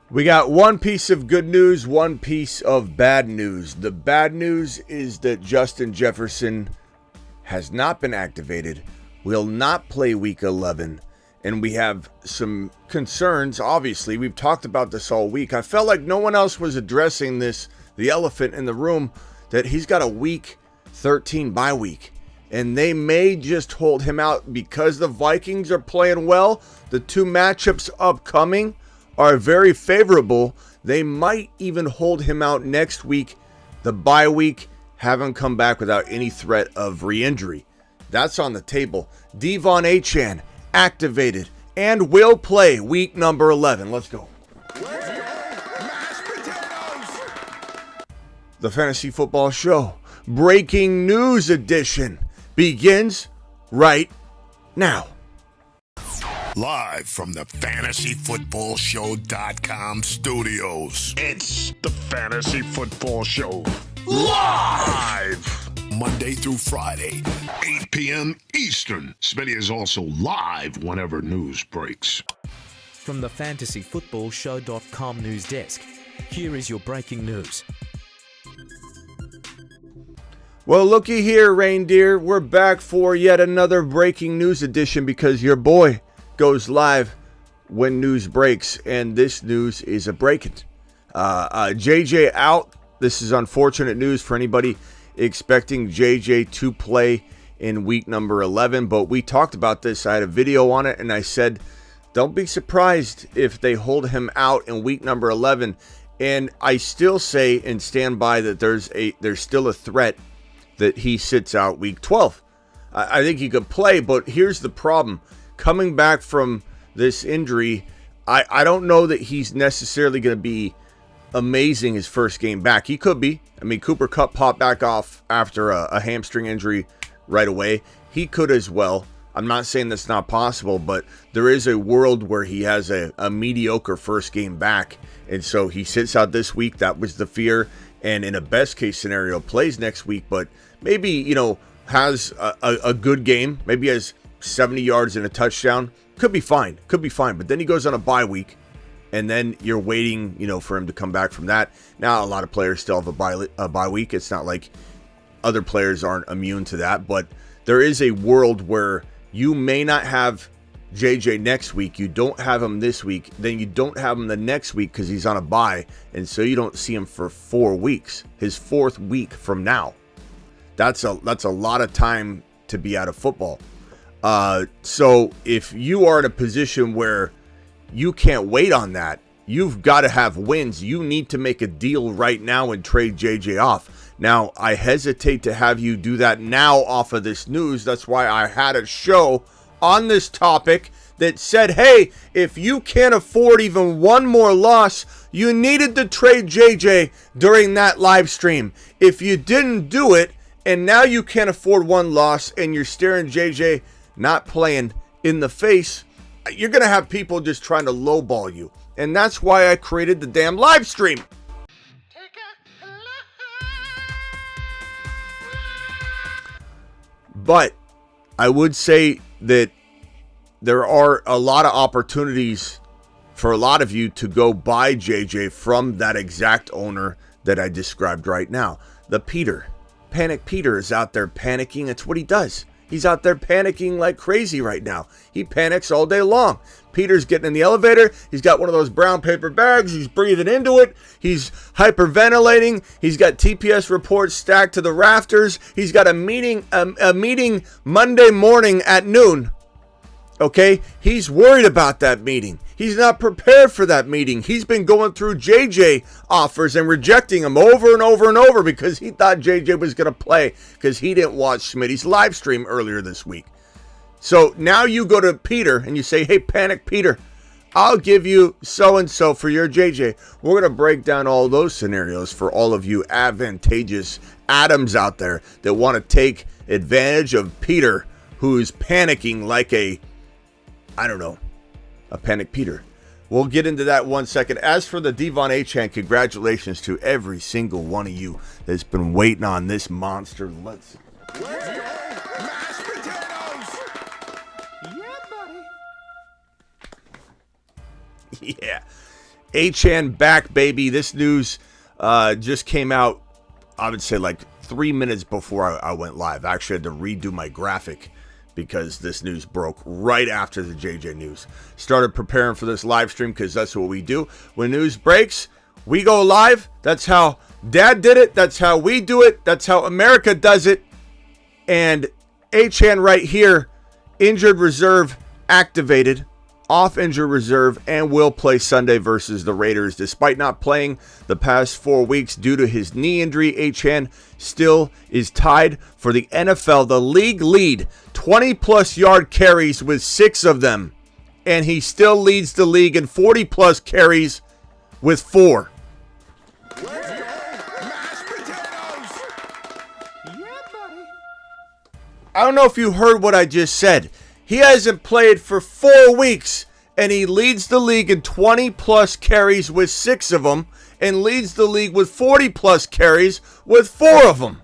We got one piece of good news, one piece of bad news. The bad news is that Justin Jefferson has not been activated, will not play week 11, and we have some concerns. Obviously, we've talked about this all week. I felt like no one else was addressing this, the elephant in the room, that he's got a week 13 bye week, and they may just hold him out because the Vikings are playing well. The two matchups upcoming are very favorable. They might even hold him out next week, the bye week, have him come back without any threat of re-injury. That's on the table. Devon Achane activated and will play week number 11. Let's go. The Fantasy Football Show Breaking News Edition begins right now. Live from the FantasyFootballShow.com studios. It's the Fantasy Football Show. Live! Monday through Friday, 8 p.m. Eastern. Smitty is also live whenever news breaks. From the FantasyFootballShow.com news desk, here is your breaking news. Well, looky here, reindeer. We're back for yet another breaking news edition because your boy goes live when news breaks, and this news is a breaking. JJ out. This is unfortunate news for anybody expecting JJ to play in week number 11, but we talked about this. I had a video on it, and I said, don't be surprised if they hold him out in week number 11, and I still say and stand by that there's still a threat that he sits out week 12. I think he could play, but here's the problem. Coming back from this injury, I don't know that he's necessarily going to be amazing his first game back. He could be. I mean, Cooper Kupp popped back off after a hamstring injury right away. He could as well. I'm not saying that's not possible, but there is a world where he has a mediocre first game back. And so he sits out this week. That was the fear. And in a best case scenario, plays next week, but maybe, has a good game. Maybe has 70 yards and a touchdown. Could be fine. But then he goes on a bye week, and then you're waiting, for him to come back from that. Now, a lot of players still have a bye week. It's not like other players aren't immune to that, but there is a world where you may not have JJ next week. You don't have him this week. Then you don't have him the next week because he's on a bye, and so you don't see him for 4 weeks. His 4th week from now. That's a lot of time to be out of football. So if you are in a position where you can't wait on that, you've got to have wins. You need to make a deal right now and trade JJ off. Now, I hesitate to have you do that now off of this news. That's why I had a show on this topic that said, hey, if you can't afford even one more loss, you needed to trade JJ during that live stream. If you didn't do it, and now you can't afford one loss, and you're staring JJ not playing in the face, you're going to have people just trying to lowball you. And that's why I created the damn live stream. But I would say that there are a lot of opportunities for a lot of you to go buy JJ from that exact owner that I described right now. The Panic Peter is out there panicking. It's what he does. He's out there panicking like crazy right now. He panics all day long. Peter's getting in the elevator. He's got one of those brown paper bags. He's breathing into it. He's hyperventilating. He's got TPS reports stacked to the rafters. He's got a meeting Monday morning at noon. Okay? He's worried about that meeting. He's not prepared for that meeting. He's been going through JJ offers and rejecting them over and over and over because he thought JJ was going to play because he didn't watch Smitty's live stream earlier this week. So now you go to Peter and you say, hey, Panic Peter, I'll give you so-and-so for your JJ. We're going to break down all those scenarios for all of you advantageous Adams out there that want to take advantage of Peter, who's panicking like a Panic Peter. We'll get into that one second. As for the Devon Achane, congratulations to every single one of you that's been waiting on this monster. Let's go. Mashed potatoes! Yeah, buddy. Yeah. Achane back, baby. This news just came out, I would say, like 3 minutes before I went live. I actually had to redo my graphic because this news broke right after the JJ news. Started preparing for this live stream because that's what we do. When news breaks, we go live. That's how Dad did it. That's how we do it. That's how America does it. And Achane right here, injured reserve activated, off injured reserve, and will play Sunday versus the Raiders. Despite not playing the past 4 weeks due to his knee injury, Achane still is tied for the NFL, the league lead, 20-plus yard carries with 6 of them. And he still leads the league in 40-plus carries with 4. I don't know if you heard what I just said. He hasn't played for 4 weeks, and he leads the league in 20-plus carries with 6 of them, and leads the league with 40-plus carries with 4 of them.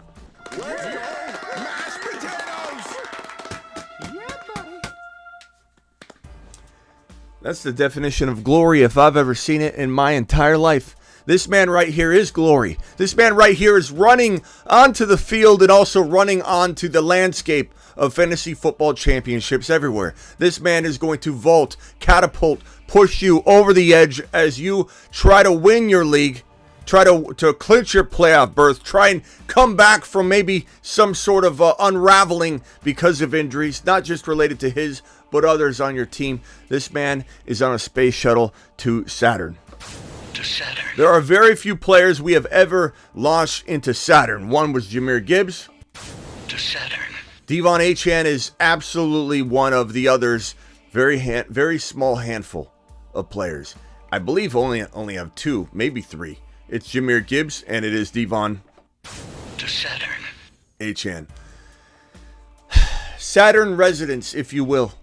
That's the definition of glory if I've ever seen it in my entire life. This man right here is glory. This man right here is running onto the field and also running onto the landscape of fantasy football championships everywhere. This man is going to vault, catapult, push you over the edge as you try to win your league, try to clinch your playoff berth, try and come back from maybe some sort of unraveling because of injuries, not just related to his, but others on your team. This man is on a space shuttle to Saturn. There are very few players we have ever launched into Saturn. One was Jahmyr Gibbs. Devon Achane is absolutely one of the others. Very small handful of players. I believe only have 2, maybe 3. It's Jahmyr Gibbs and it is Devon Achane. Saturn residents, if you will.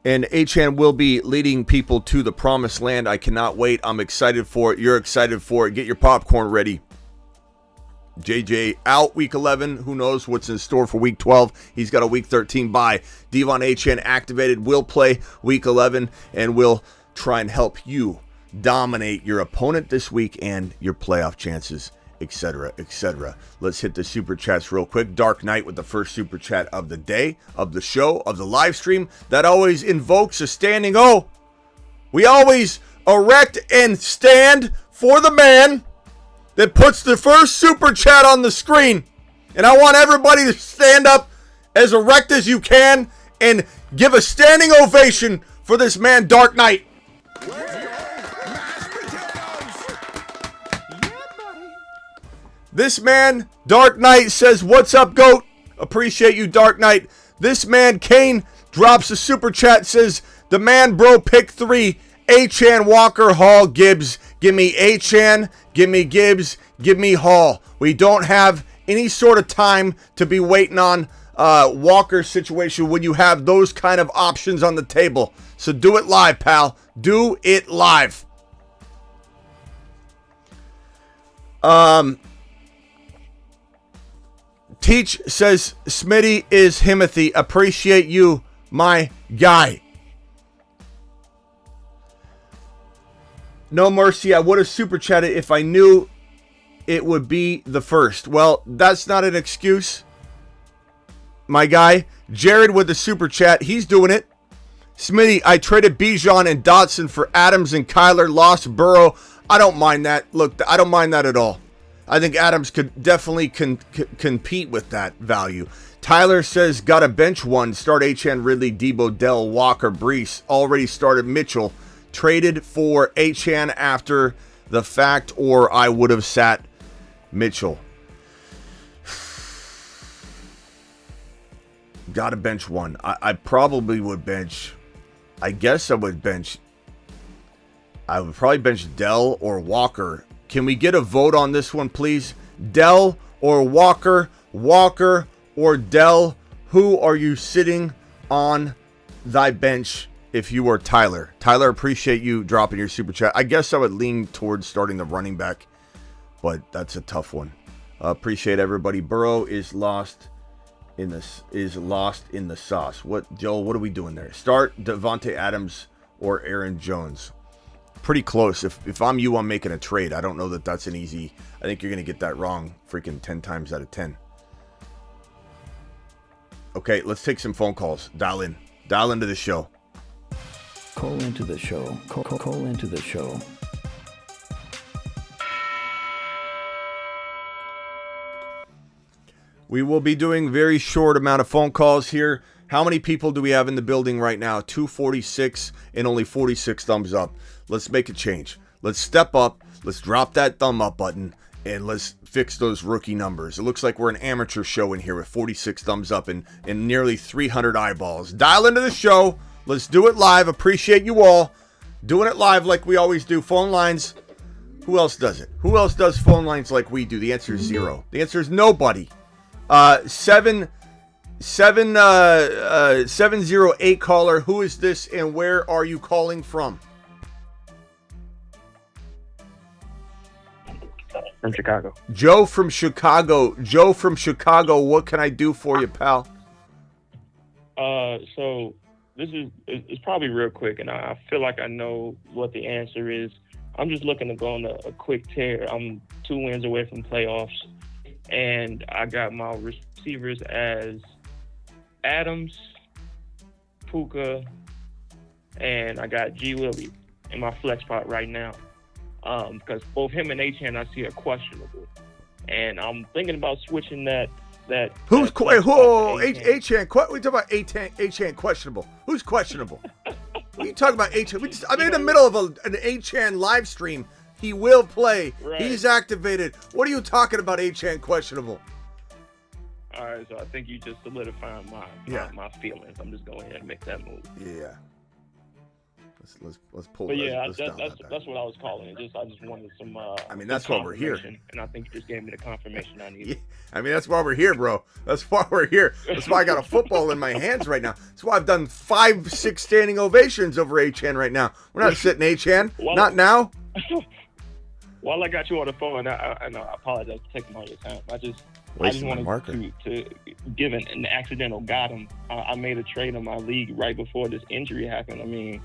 And Achane will be leading people to the promised land. I cannot wait. I'm excited for it. You're excited for it. Get your popcorn ready. JJ out week 11. Who knows what's in store for week 12. He's got a week 13 bye. Devon Achane activated, will play week 11 and will try and help you dominate your opponent this week and your playoff chances, etc., etc. Let's hit the super chats real quick. Dark Knight with the first super chat of the day, of the show, of the live stream. That always invokes a standing O. We always erect and stand for the man that puts the first super chat on the screen. And I want everybody to stand up as erect as you can and give a standing ovation for this man, Dark Knight. This man, Dark Knight, says, "What's up, GOAT?" Appreciate you, Dark Knight. This man, Kane, drops a super chat, says, "The man, bro, pick 3. Achane, Walker, Hall, Gibbs. Give me Achane, give me Gibbs, give me Hall." We don't have any sort of time to be waiting on Walker's situation when you have those kind of options on the table. So do it live, pal. Do it live. Teach says, "Smitty is Himothy. Appreciate you, my guy." No mercy. I would have super chatted if I knew it would be the first. Well, that's not an excuse, my guy. Jared with the super chat. He's doing it. Smitty, I traded Bijan and Dotson for Adams and Kyler. Lost Burrow. I don't mind that. Look, I don't mind that at all. I think Adams could definitely compete with that value. Tyler says, "Got a bench one. Start Achane, Ridley, Debo, Dell, Walker, Brees. Already started Mitchell. Traded for Achane after the fact, or I would have sat Mitchell." Got to bench one. I probably would bench. I guess I would bench. I would probably bench Dell or Walker. Can we get a vote on this one, please? Dell or Walker? Walker or Dell? Who are you sitting on thy bench if you are Tyler? Tyler, appreciate you dropping your super chat. I guess I would lean towards starting the running back, but that's a tough one. Appreciate everybody. Burrow is lost in the sauce. What, Joel? What are we doing there? Start Devontae Adams or Aaron Jones. pretty close. If I'm you, I'm making a trade. I don't know that that's an easy. I think you're going to get that wrong freaking 10 times out of 10. Okay, let's take some phone calls. Dial in. Dial into the show. Call into the show. Call into the show. We will be doing very short amount of phone calls here. How many people do we have in the building right now? 246 and only 46 thumbs up. Let's make a change. Let's step up. Let's drop that thumb up button and let's fix those rookie numbers. It looks like we're an amateur show in here with 46 thumbs up and nearly 300 eyeballs. Dial into the show. Let's do it live. Appreciate you all doing it live like we always do. Phone lines. Who else does it? Who else does phone lines like we do? The answer is zero. The answer is nobody. 708 caller. Who is this and where are you calling from? From Chicago. Joe from Chicago. Joe from Chicago. What can I do for you, pal? So this is probably real quick, and I feel like I know what the answer is. I'm just looking to go on a quick tear. I'm 2 wins away from playoffs, and I got my receivers as Adams, Puka, and I got G. Willie in my flex spot right now. Because both him and Achane I see are questionable, and I'm thinking about switching that. Who's Achane? We talking about Achane questionable. Who's questionable? What are you talking about, Achane? I'm in the middle of an Achane live stream. He will play. Right. He's activated. What are you talking about, Achane questionable? All right, so I think you just solidified my feelings. I'm just going ahead and make that move. Yeah. Let's pull. But yeah, that's what I was calling it. I just wanted some. I mean, that's why we're here, and I think you just gave me the confirmation I needed. Yeah. I mean, that's why we're here, bro. That's why we're here. That's why I got a football in my hands right now. That's why I've done 5-6 standing ovations over Achane right now. We're not sitting Achane. Not now. While I got you on the phone, I apologize for taking all your time. I just wanted to give an accidental got him. I made a trade in my league right before this injury happened. I mean,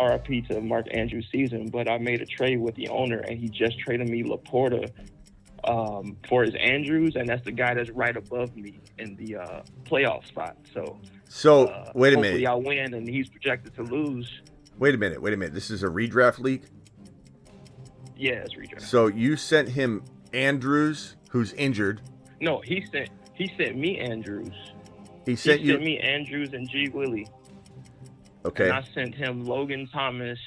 RIP to Mark Andrews' season, but I made a trade with the owner, and he just traded me Laporta for his Andrews, and that's the guy that's right above me in the playoff spot. So wait a minute. Hopefully I win, and he's projected to lose. Wait a minute. This is a redraft league? Yeah, it's redraft. So you sent him Andrews, who's injured. No, he sent me Andrews. He sent me Andrews and G. Willie. Okay. And I sent him Logan Thomas,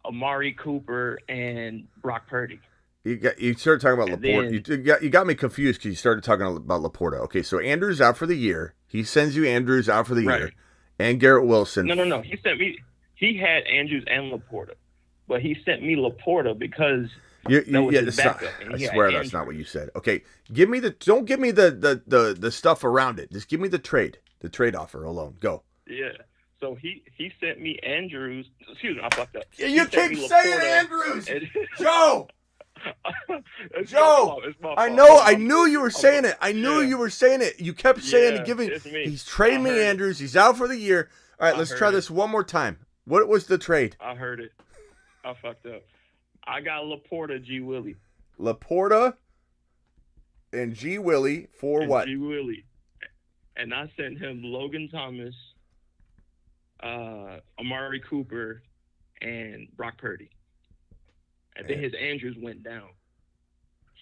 Amari Cooper, and Brock Purdy. You started talking about Laporta. You got me confused because you started talking about Laporta. Okay, so Andrews out for the year. He sends you Andrews out for the year, and Garrett Wilson. No. He sent me. He had Andrews and Laporta, but he sent me Laporta because that was his backup. I swear that's not what you said. Okay, don't give me the stuff around it. Just give me the trade offer alone. Go. Yeah. So he sent me Andrews. Excuse me, I fucked up. You keep saying Andrews, Joe. Joe, I knew you were saying it. I knew you were saying it. You kept saying and giving. He's trading me Andrews. He's out for the year. All right, let's try this one more time. What was the trade? I heard it. I fucked up. I got Laporta, G. Willie. Laporta and G. Willie for what? G. Willie. And I sent him Logan Thomas, Amari Cooper, and Brock Purdy. And then his Andrews went down.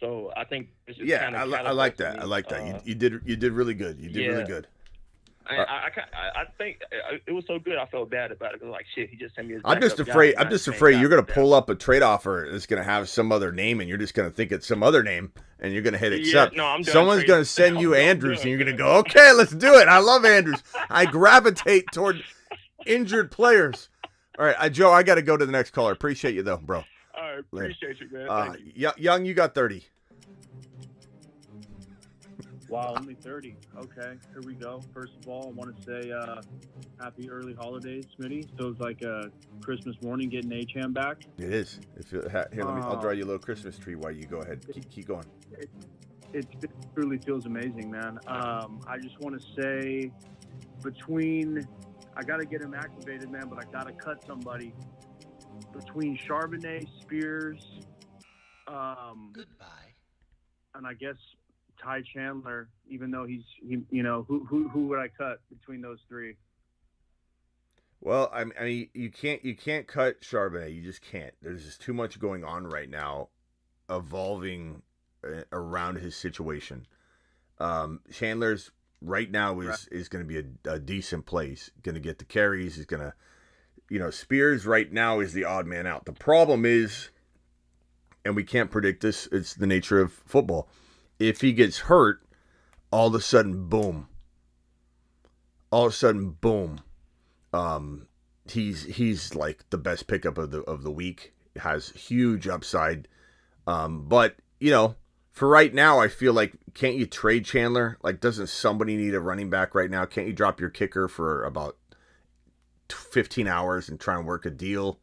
So I think this is kind of I like that. I like that. You did really good. You did really good. I think it was so good I felt bad about it. Cause like shit, he just sent me his I'm just afraid you're gonna pull up a trade offer that's gonna have some other name and you're just gonna think it's some other name and you're gonna hit accept. No, I'm done. Someone's gonna send you Andrews and you're gonna go, okay, let's do it. I love Andrews. I gravitate toward injured players. All right, Joe, I gotta go to the next caller. Appreciate you though, bro. All right, appreciate you, man. Thank you. Young, you got 30. Wow, only 30. Okay, here we go. First of all, I want to say happy early holidays, Smitty. Feels like a Christmas morning getting Achane back. It is. I'll draw you a little Christmas tree while you go ahead. Keep going. It truly feels amazing, man. I just want to say I got to get him activated, man, but I got to cut somebody. between Charbonnet, Spears, and I guess Ty Chandler. Even though he who would I cut between those three? Well, I mean, you can't cut Charbonnet. You just can't. There's just too much going on right now, evolving around his situation. Chandler's right now is going to be a decent place. Going to get the carries. He's going to, Spears right now is the odd man out. The problem is, and we can't predict this, it's the nature of football. If he gets hurt, all of a sudden, boom. He's like the best pickup of the week. Has huge upside. But for right now, I feel like, can't you trade Chandler? Like, doesn't somebody need a running back right now? Can't you drop your kicker for about 15 hours and try and work a deal?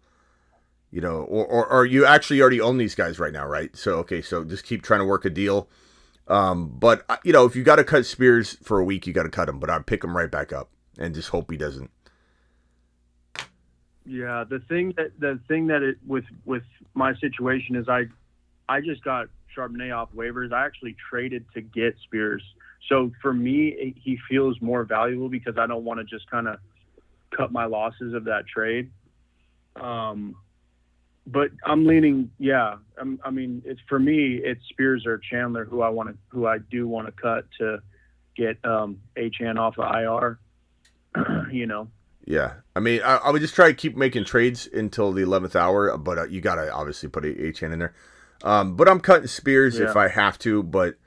Or you actually already own these guys right now, right? So just keep trying to work a deal. But if you got to cut Spears for a week, you got to cut him. But I'd pick him right back up and just hope he doesn't. Yeah, the thing that with my situation is I just got Charbonnet off waivers. I actually traded to get Spears. So for me, he feels more valuable because I don't want to just kind of cut my losses of that trade. But I'm leaning, it's for me, it's Spears or Chandler who I do want to cut to get Achane off of IR. Yeah, I mean, I would just try to keep making trades until the 11th hour, but you got to obviously put Achane in there. But I'm cutting Spears if I have to, but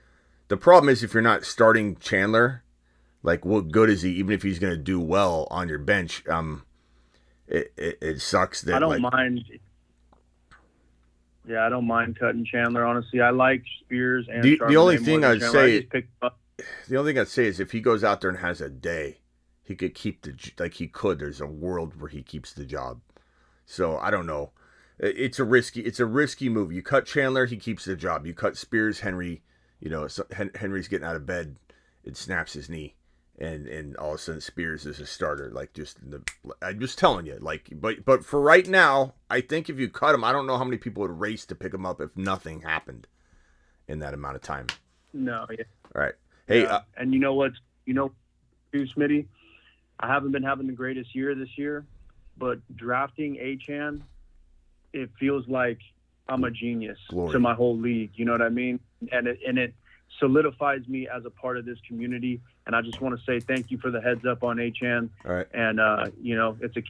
the problem is if you're not starting Chandler, like, what good is he, even if he's going to do well on your bench? It sucks that, I don't mind. Yeah, I don't mind cutting Chandler, honestly. I like Spears and the only thing I'd say is if he goes out there and has a day, he could keep there's a world where he keeps the job. So I don't know. It's a risky move. You cut Chandler, he keeps the job. You cut Spears, Henry's getting out of bed, it snaps his knee, and all of a sudden Spears is a starter. I'm just telling you, but for right now, I think if you cut him, I don't know how many people would race to pick him up if nothing happened in that amount of time. No, yeah. All right. Hey, and you know what? Too, Smitty, I haven't been having the greatest year this year, but drafting Achane, it feels like I'm a genius to my whole league. You know what I mean? And it solidifies me as a part of this community. And I just want to say thank you for the heads up on Achane. All right. And, it's a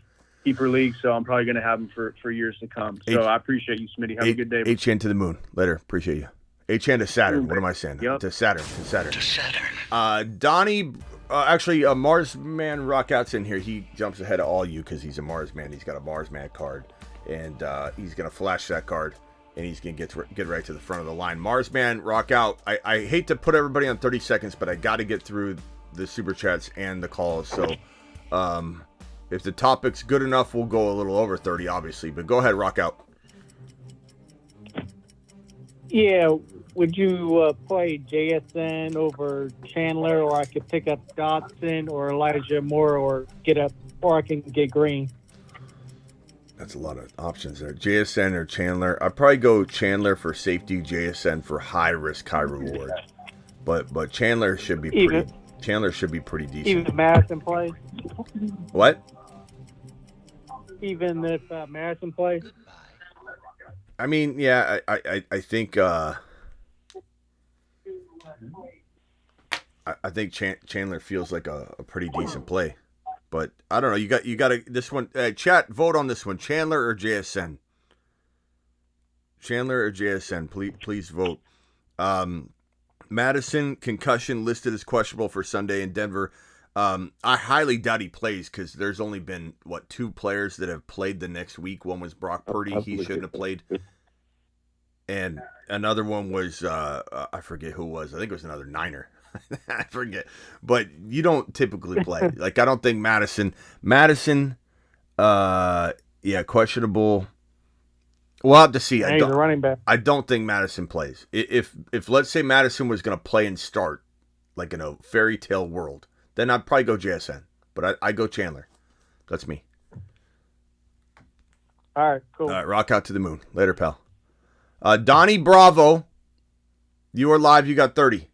keeper league, so I'm probably going to have him for years to come. So I appreciate you, Smitty. Have a good day. Achane to the moon. Later. Appreciate you. Achane to Saturn. What am I saying? Yep. To Saturn. Donnie, Marsman Rockout's in here. He jumps ahead of all you because he's a Marsman. He's got a Marsman card. And he's going to flash that card. And he's going to get right to the front of the line. Marsman Rockout. I hate to put everybody on 30 seconds, but I got to get through the super chats and the calls. So if the topic's good enough, we'll go a little over 30, obviously. But go ahead, Rockout. Yeah, would you play JSN over Chandler, or I could pick up Dotson or Elijah Moore, or I can get Green? That's a lot of options there. JSN or Chandler. I'd probably go Chandler for safety, JSN for high risk, high reward. But Chandler should be pretty decent. Even if Madison plays? What? Even if Madison plays? I mean, yeah, I think I think Chandler feels like a pretty decent play, but I don't know. You got this one. Chat, vote on this one. Chandler or JSN? Chandler or JSN? Please vote. Madison concussion listed as questionable for Sunday in Denver. I highly doubt he plays because there's only been, 2 players that have played the next week. One was Brock Purdy. He shouldn't have played. And another one was, I forget who it was. I think it was another Niner. I forget. But you don't typically play. I don't think Madison, questionable. We'll have to see. He's a running back. I don't think Madison plays. If let's say Madison was going to play and start, like in a fairy tale world, then I'd probably go JSN. But I go Chandler. That's me. All right, cool. All right, rock out to the moon. Later, pal. Donnie Bravo, you are live. You got 30.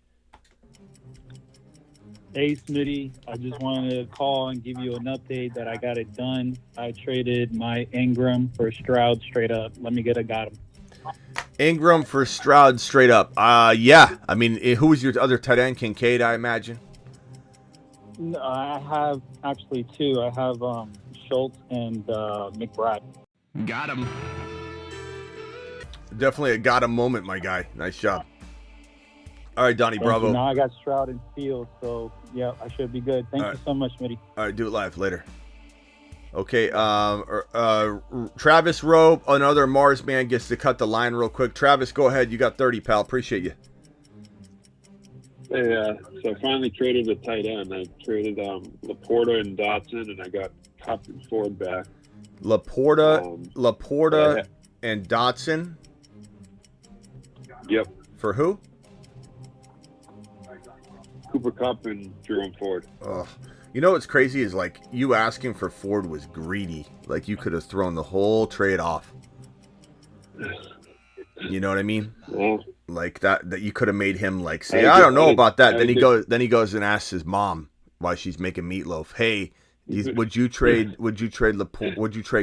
Hey, Smitty, I just wanted to call and give you an update that I got it done. I traded my Ingram for Stroud straight up. Let me get a got him. Ingram for Stroud straight up. Yeah. I mean, who was your other tight end? Kincaid, I imagine. No, I have actually two. I have Schultz and McBride. Got him. Definitely a got him moment, my guy. Nice job. All right, Donnie Bravo. Now I got Stroud and Fields, so yeah, I should be good. Thank you so much, Smitty. All right, do it live later. Okay, Travis Rowe, another Mars man, gets to cut the line real quick. Travis, go ahead. You got 30, pal. Appreciate you. Hey, so I finally traded a tight end. I traded Laporta and Dotson, and I got Cup and Ford back. Laporta and Dotson. Yep. For who? Cooper Kupp and Jerome Ford. Ugh. You know what's crazy is, like, you asking for Ford was greedy. Like, you could have thrown the whole trade off. You know what I mean? Yeah. Like that you could have made him like say, I don't know about that. Then he goes and asks his mom why she's making meatloaf. Hey, would you trade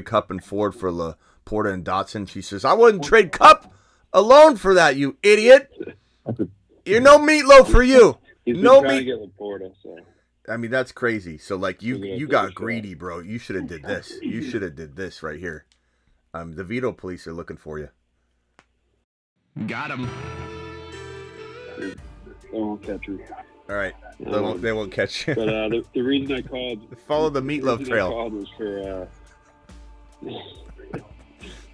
Kupp and Ford for Laporta and Dotson? She says, I wouldn't trade Kupp alone for that, you idiot. You're no meatloaf for you. He's no trying to get Laporta, so. I mean, that's crazy. So, like, you got greedy, bro. You should have did this. You should have did this right here. The veto police are looking for you. Got him. They won't catch you. All right. They won't catch you. But the reason I called... Follow the meatloaf trail. I called was for...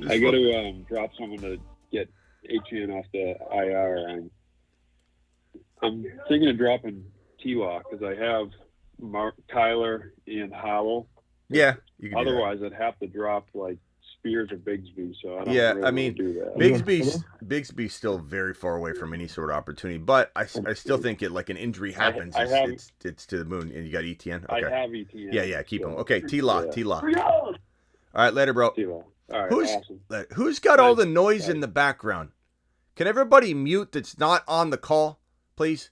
I got to drop someone to get Achane off the IR. I'm thinking of dropping T-Law because I have Tyler and Howell. Yeah. Otherwise, I'd have to drop, like, Spears or Bigsby, so I don't really do that. Bigsby's still very far away from any sort of opportunity, but I still think like an injury happens, it's to the moon, and you got ETN. Okay. I have ETN. Yeah, keep him. Okay, T-Law. All right, later, bro. T-Law. All right, awesome. Who's got all the noise in the background? Can everybody mute that's not on the call, please?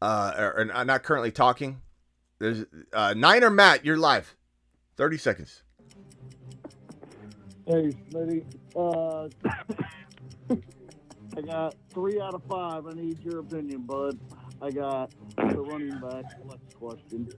Or not currently talking. There's Niner Matt, you're live. 30 seconds. Hey, Smitty. I got 3 out of 5. I need your opinion, bud. I got the running back. Next question.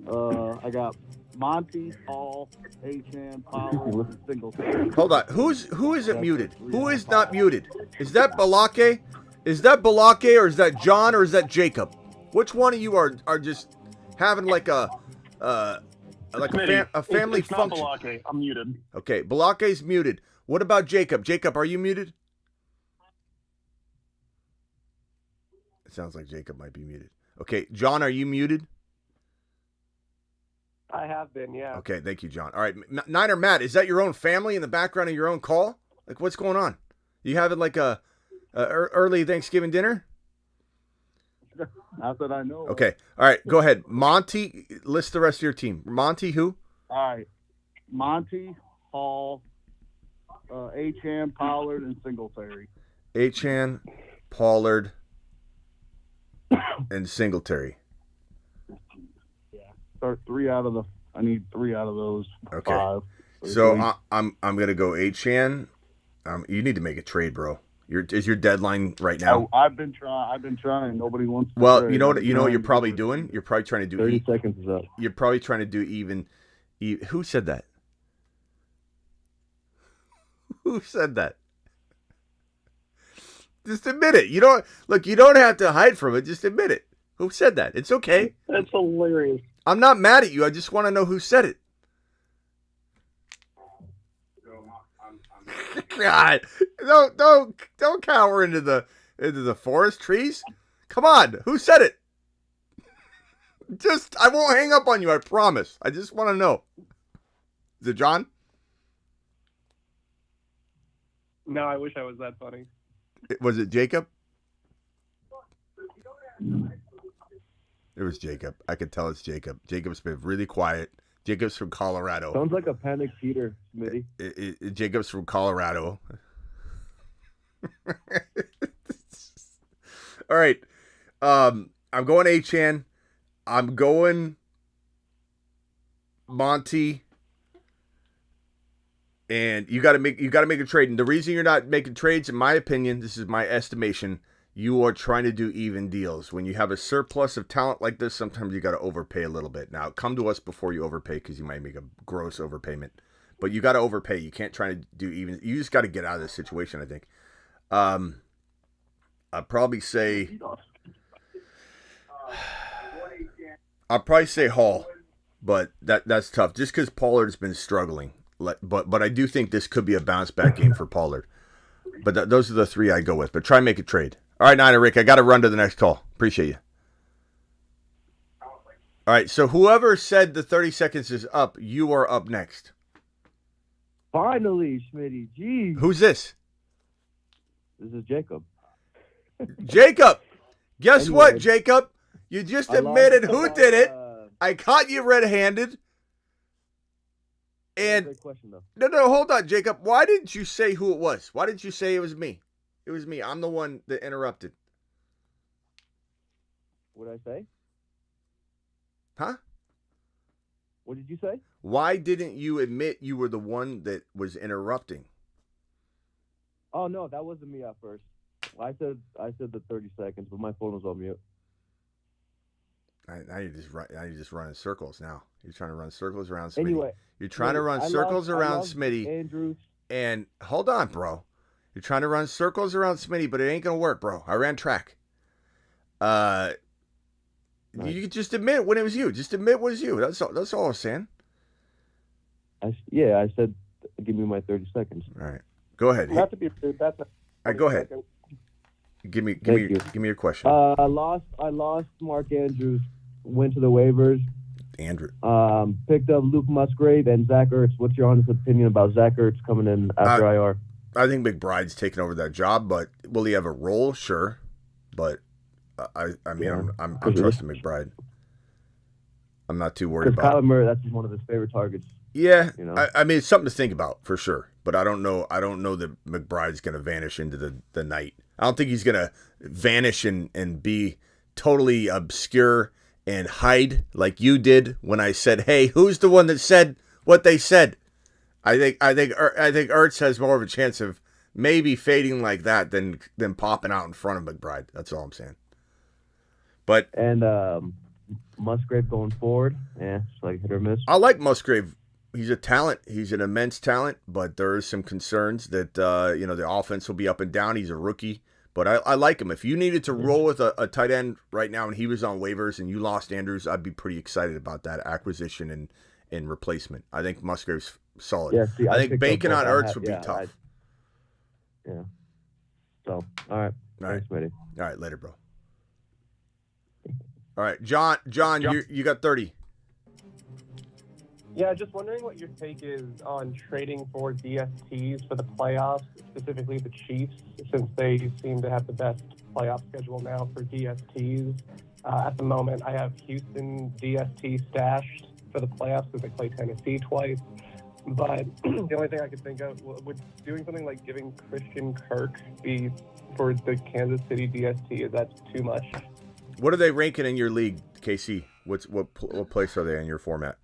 I got Monty, Hall, Achane, Powell, and Singletary. Hold on. Who isn't muted? Who is not muted? Is that Balake? Is that Balake, or is that John, or is that Jacob? Which one of you are just having like a family it's function? Not Balake. I'm muted. Okay, Balake's muted. What about Jacob? Jacob, are you muted? It sounds like Jacob might be muted. Okay, John, are you muted? I have been, yeah. Okay, thank you, John. All right, Niner Matt, is that your own family in the background of your own call? Like, what's going on? You having like a early Thanksgiving dinner? Not that I know. Okay, all right, go ahead. Monty, list the rest of your team. Monty, who? All right, Monty, Hall, Achane, Pollard, and Singletary. Achane, Pollard, and Singletary. Yeah, start 3 out of the. I need 3 out of those. Okay. 5. So I'm gonna go Achane. You need to make a trade, bro. Is your deadline right now? I've been trying. Nobody wants to Well, trade. you know what you're probably doing? You're probably trying to do 30 seconds is up. You're probably trying to do even who said that? Who said that? Just admit it. You don't have to hide from it. Just admit it. Who said that? It's okay. That's hilarious. I'm not mad at you. I just want to know who said it. God, don't cower into the forest trees. Come on, who said it? I won't hang up on you. I promise. I just want to know. Is it John? No, I wish I was that funny. Was it Jacob? It was Jacob. I could tell it's Jacob. Jacob's been really quiet. Jacob's from Colorado. Sounds like a panic Peter, Smitty. Jacob's from Colorado. All right. I'm going Achane. I'm going Monty. And you got to make a trade. And the reason you're not making trades, in my opinion, this is my estimation, you are trying to do even deals. When you have a surplus of talent like this, sometimes you got to overpay a little bit. Now, come to us before you overpay because you might make a gross overpayment. But you got to overpay. You can't try to do even. You just got to get out of this situation, I think. I'd probably say Hall, but that's tough just because Pollard's been struggling. But I do think this could be a bounce back game for Pollard. But those are the three I go with. But try and make a trade. All right, Niner Rick, I got to run to the next call. Appreciate you. All right, so whoever said the 30 seconds is up, you are up next. Finally, Schmitty. Jeez. Who's this? This is Jacob. Jacob. Guess what, Jacob? You just admitted who did it. I caught you red-handed. And great question, though. No, hold on, Jacob. Why didn't you say who it was? Why didn't you say it was me? It was me. I'm the one that interrupted. What did I say? Huh? What did you say? Why didn't you admit you were the one that was interrupting? Oh no, that wasn't me at first. I said the 30 seconds, but my phone was on mute. Now you're just running circles now. You're trying to run circles around Smitty. Anyway, you're trying to run circles around Smitty. Andrews. And hold on, bro. You're trying to run circles around Smitty, but it ain't gonna work, bro. I ran track. Nice. You could just admit when it was you. Just admit it was you. That's all I'm saying. I said, give me my 30 seconds. All right, go ahead. You have to be rude. That's all right, go ahead. Give me your question. I lost Mark Andrews. Went to the waivers. Andrew. Picked up Luke Musgrave and Zach Ertz. What's your honest opinion about Zach Ertz coming in after IR? I think McBride's taking over that job, but will he have a role? Sure, but I'm trusting McBride. I'm not too worried about. Kyler Murray, that's one of his favorite targets. Yeah, you know? I mean it's something to think about for sure, but I don't know that McBride's going to vanish into the night. I don't think he's going to vanish and be totally obscure and hide like you did when I said, "Hey, who's the one that said what they said?" I think Ertz has more of a chance of maybe fading like that than popping out in front of McBride. That's all I'm saying. But Musgrave going forward, it's like hit or miss. I like Musgrave. He's a talent. He's an immense talent, but there are some concerns that the offense will be up and down. He's a rookie, but I like him. If you needed to roll with a tight end right now and he was on waivers and you lost Andrews, I'd be pretty excited about that acquisition and replacement. I think Musgrave's solid. Yeah, see, I think banking on Ertz would be tough. So, all right. Thanks, Smitty. All right, later, bro. All right, John, you got 30. Yeah, just wondering what your take is on trading for DSTs for the playoffs, specifically the Chiefs, since they seem to have the best playoff schedule now for DSTs. At the moment, I have Houston DST stashed for the playoffs because they play Tennessee twice. But the only thing I could think of would doing something like giving Christian Kirk be for the Kansas City DST. Is that too much? What are they ranking in your league, KC? What place are they in your format?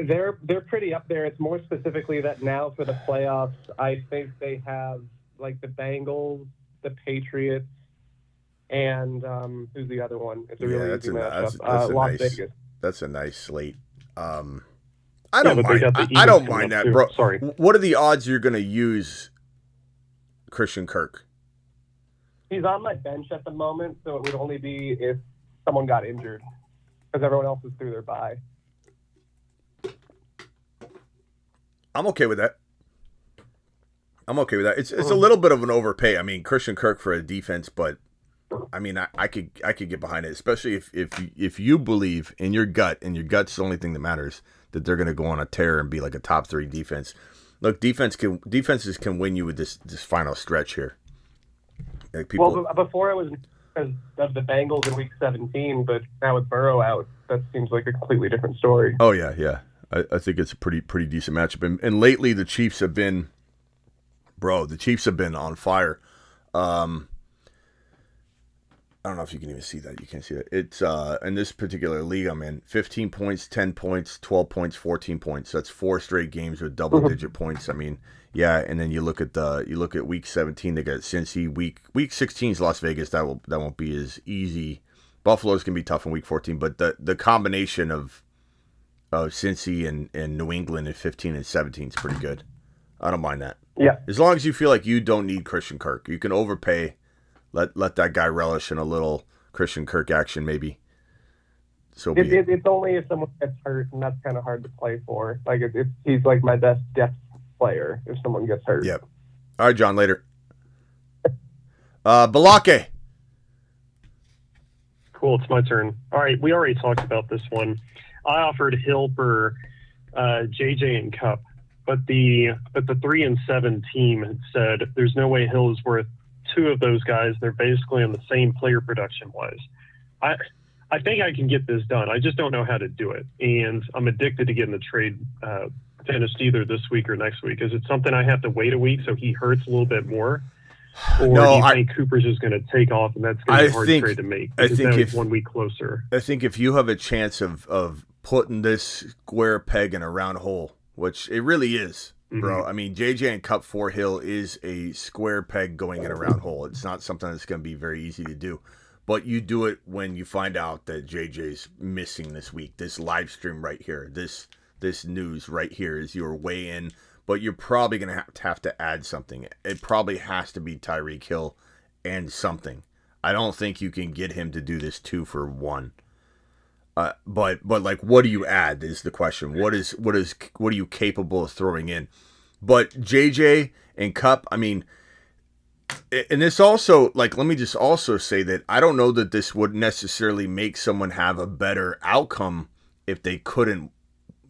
They're pretty up there. It's more specifically that now for the playoffs, I think they have like the Bengals, the Patriots, and who's the other one? It's a really easy matchup. Las Vegas. That's a nice slate. I don't mind that, bro. Sorry. What are the odds you're going to use Christian Kirk? He's on my bench at the moment, so it would only be if someone got injured, because everyone else is through their bye. I'm okay with that. It's a little bit of an overpay. I mean, Christian Kirk for a defense, but I mean, I could get behind it, especially if you believe in your gut, and your gut's the only thing that matters, that they're going to go on a tear and be like a top 3 defense. Look, defenses can win you with this final stretch here. Like well, before I was because of the Bengals in Week 17, but now with Burrow out, that seems like a completely different story. Oh yeah. I think it's a pretty decent matchup, and lately the Chiefs have been, the Chiefs have been on fire. I don't know if you can even see that. You can't see that. It's in this particular league I'm in, 15 points, 10 points, 12 points, 14 points. That's 4 straight games with double-digit points. I mean, yeah, and then you look at week 17, they got Cincy. Week 16 is Las Vegas. That won't be as easy. Buffalo's going to be tough in week 14, but the combination of Cincy and New England in 15 and 17 is pretty good. I don't mind that. Yeah. As long as you feel like you don't need Christian Kirk. You can overpay. Let that guy relish in a little Christian Kirk action, maybe. So it's only if someone gets hurt, and that's kind of hard to play for. Like he's like my best depth player if someone gets hurt. Yep. All right, John. Later. Balake. Cool. It's my turn. All right. We already talked about this one. I offered Hill for JJ and Cup, but the 3-7 team had said there's no way Hill is worth 2 of those guys. They're basically on the same player production wise. I think I can get this done. I just don't know how to do it, and I'm addicted to getting the trade finished either this week or next week. Is it something I have to wait a week so he hurts a little bit more? Or do you think Cooper's just going to take off and that's going to be a hard trade to make? I think if 1 week closer. I think if you have a chance of putting this square peg in a round hole, which it really is, bro. I mean, JJ and Cup for Hill is a square peg going in a round hole. It's not something that's going to be very easy to do. But you do it when you find out that JJ's missing this week. This live stream right here, this news right here is your way in. But you're probably going to have to add something. It probably has to be Tyreek Hill and something. I don't think you can get him to do this 2 for 1. But like, what do you add is the question. What are you capable of throwing in? But JJ and Cup, I mean, and this also, like, let me just also say that I don't know that this would necessarily make someone have a better outcome if they couldn't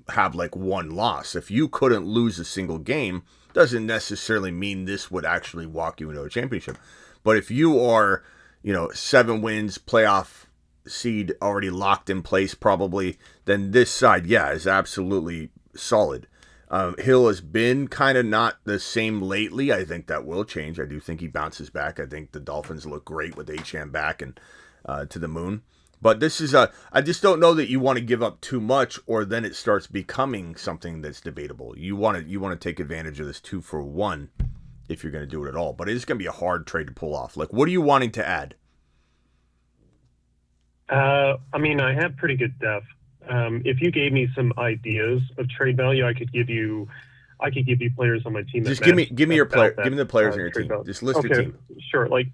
have like 1 loss. If you couldn't lose a single game, doesn't necessarily mean this would actually walk you into a championship. But if you are, 7 wins, playoff seed already locked in place probably, then this side, is absolutely solid. Hill has been kind of not the same lately. I think that will change. I do think he bounces back. I think the Dolphins look great with Achane back and to the moon. But this is I just don't know that you want to give up too much, or then it starts becoming something that's debatable. You want to take advantage of this 2 for 1 if you're going to do it at all. But it's going to be a hard trade to pull off. Like, what are you wanting to add? I mean, I have pretty good depth. If you gave me some ideas of trade value, I could give you players on my team. Just give me your player. Give me the players on your team. Value. Just list your team. Sure, like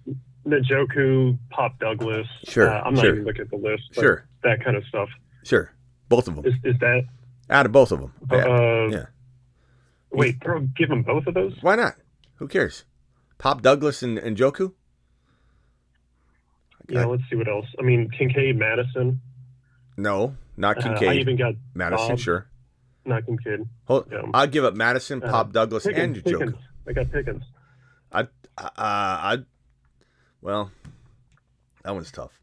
Njoku, Pop Douglas. Sure. I'm not even looking at the list. But sure. That kind of stuff. Sure. Both of them. Is that out of both of them? Yeah. Wait, give them both of those? Why not? Who cares? Pop Douglas and Njoku? Yeah, let's see what else. I mean, Kincaid, Madison. No, not Kincaid. I even got Madison, Bob, sure. Not Kincaid. I'd give up Madison, Pop Douglas, and Njoku. I got Pickens. Well, that one's tough.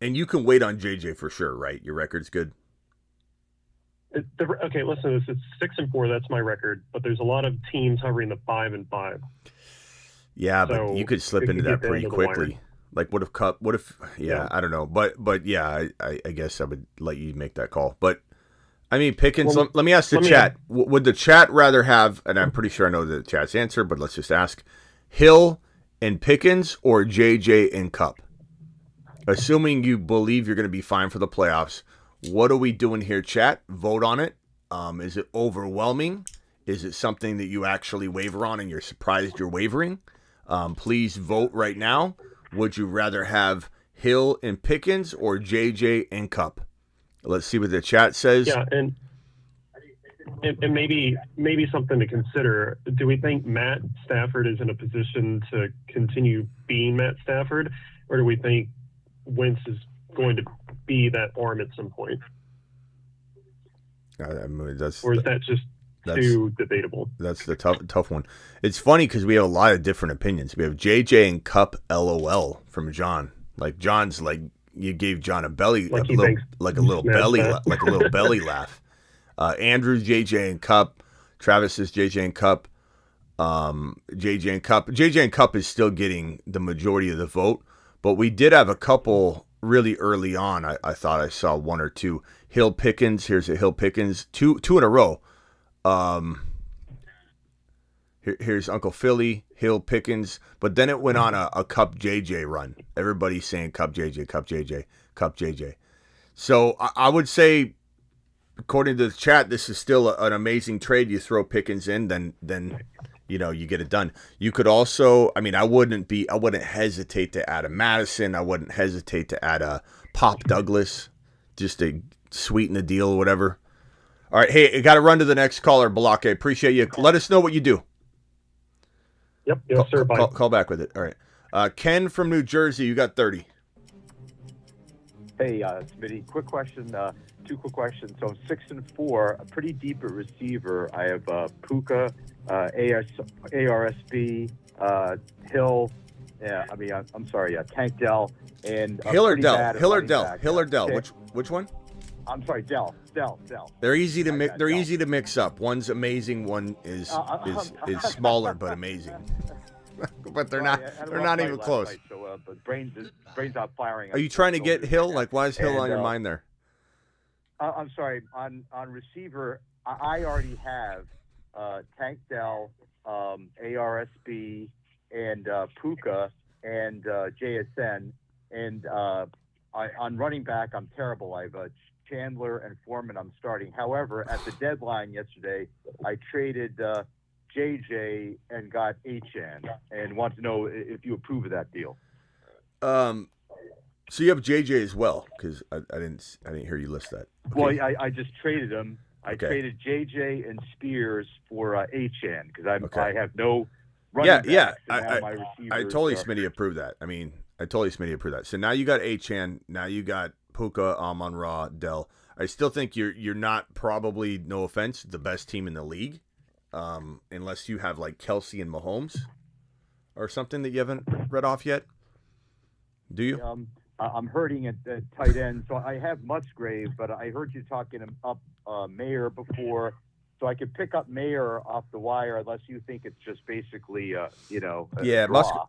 And you can wait on JJ for sure, right? Your record's good. Okay, listen to this. It's 6-4. That's my record. But there's a lot of teams hovering the 5-5. Yeah, so but you could slip into that pretty quickly. Like, what if? Yeah, I don't know. But yeah, I guess I would let you make that call. But I mean, Pickens. Let me ask the chat. Would the chat rather have? And I'm pretty sure I know the chat's answer, but let's just ask: Hill and Pickens or JJ and Cup? Assuming you believe you're going to be fine for the playoffs, what are we doing here, chat? Vote on it. Is it overwhelming? Is it something that you actually waver on and you're surprised you're wavering? Please vote right now. Would you rather have Hill and Pickens or JJ and Cup? Let's see what the chat says. Yeah, and maybe something to consider. Do we think Matt Stafford is in a position to continue being Matt Stafford, or do we think Wentz is going to be that arm at some point? I mean, or is that just too debatable. That's the tough one. It's funny because we have a lot of different opinions. We have JJ and Cup LOL from John. Like John's like you gave John a belly Like a little belly laugh. Andrew's JJ and Cup. Travis's JJ and Cup. JJ and Cup. JJ and Cup is still getting the majority of the vote, but we did have a couple really early on. I thought I saw one or two. Hill Pickens. Here's a Hill Pickens. Two in a row. Here's Uncle Philly, Hill Pickens, but then it went on a Cup JJ run. Everybody's saying Cup JJ, Cup JJ, Cup JJ. So I would say, according to the chat, this is still an amazing trade. You throw Pickens in, then you get it done. You could also, I wouldn't hesitate to add a Madison. I wouldn't hesitate to add a Pop Douglas, just to sweeten the deal or whatever. All right, hey, I got to run to the next caller, Balake. Appreciate you. Let us know what you do. Yep, yes, sir. Bye. Call back with it. All right. Ken from New Jersey, you got 30. Hey, Smitty, quick question. Two quick questions. So 6-4, a pretty deep at receiver. I have Puka, ARSB, Hill. Tank Dell, and Hill or Dell. Which one? I'm sorry, Dell. They're easy to mix. They're easy to mix up. One's amazing. One is smaller but amazing. But they're not. They're not even close. Night, so, but brains not firing. Are you trying to get Hill? Like, why is Hill on your mind there? I'm sorry. On receiver, I already have Tank Dell, ARSB, and Puka, and JSN, and on running back, I'm terrible. I have Chandler and Foreman I'm starting. However, at the deadline yesterday, I traded JJ and got Achane, and want to know if you approve of that deal. So you have JJ as well, because I didn't hear you list that. Okay. Well, I just traded them. I traded JJ and Spears for Achane because I have no running backs. I totally Smitty approved that. I totally Smitty approved that. So now you got Achane. Now you got Puka, Amon-Ra, Dell. I still think you're not, probably, no offense, the best team in the league, unless you have like Kelsey and Mahomes or something that you haven't read off yet. Do you? I'm hurting at tight end, so I have Musgrave, but I heard you talking up Mayer before, so I could pick up Mayer off the wire unless you think it's just basically,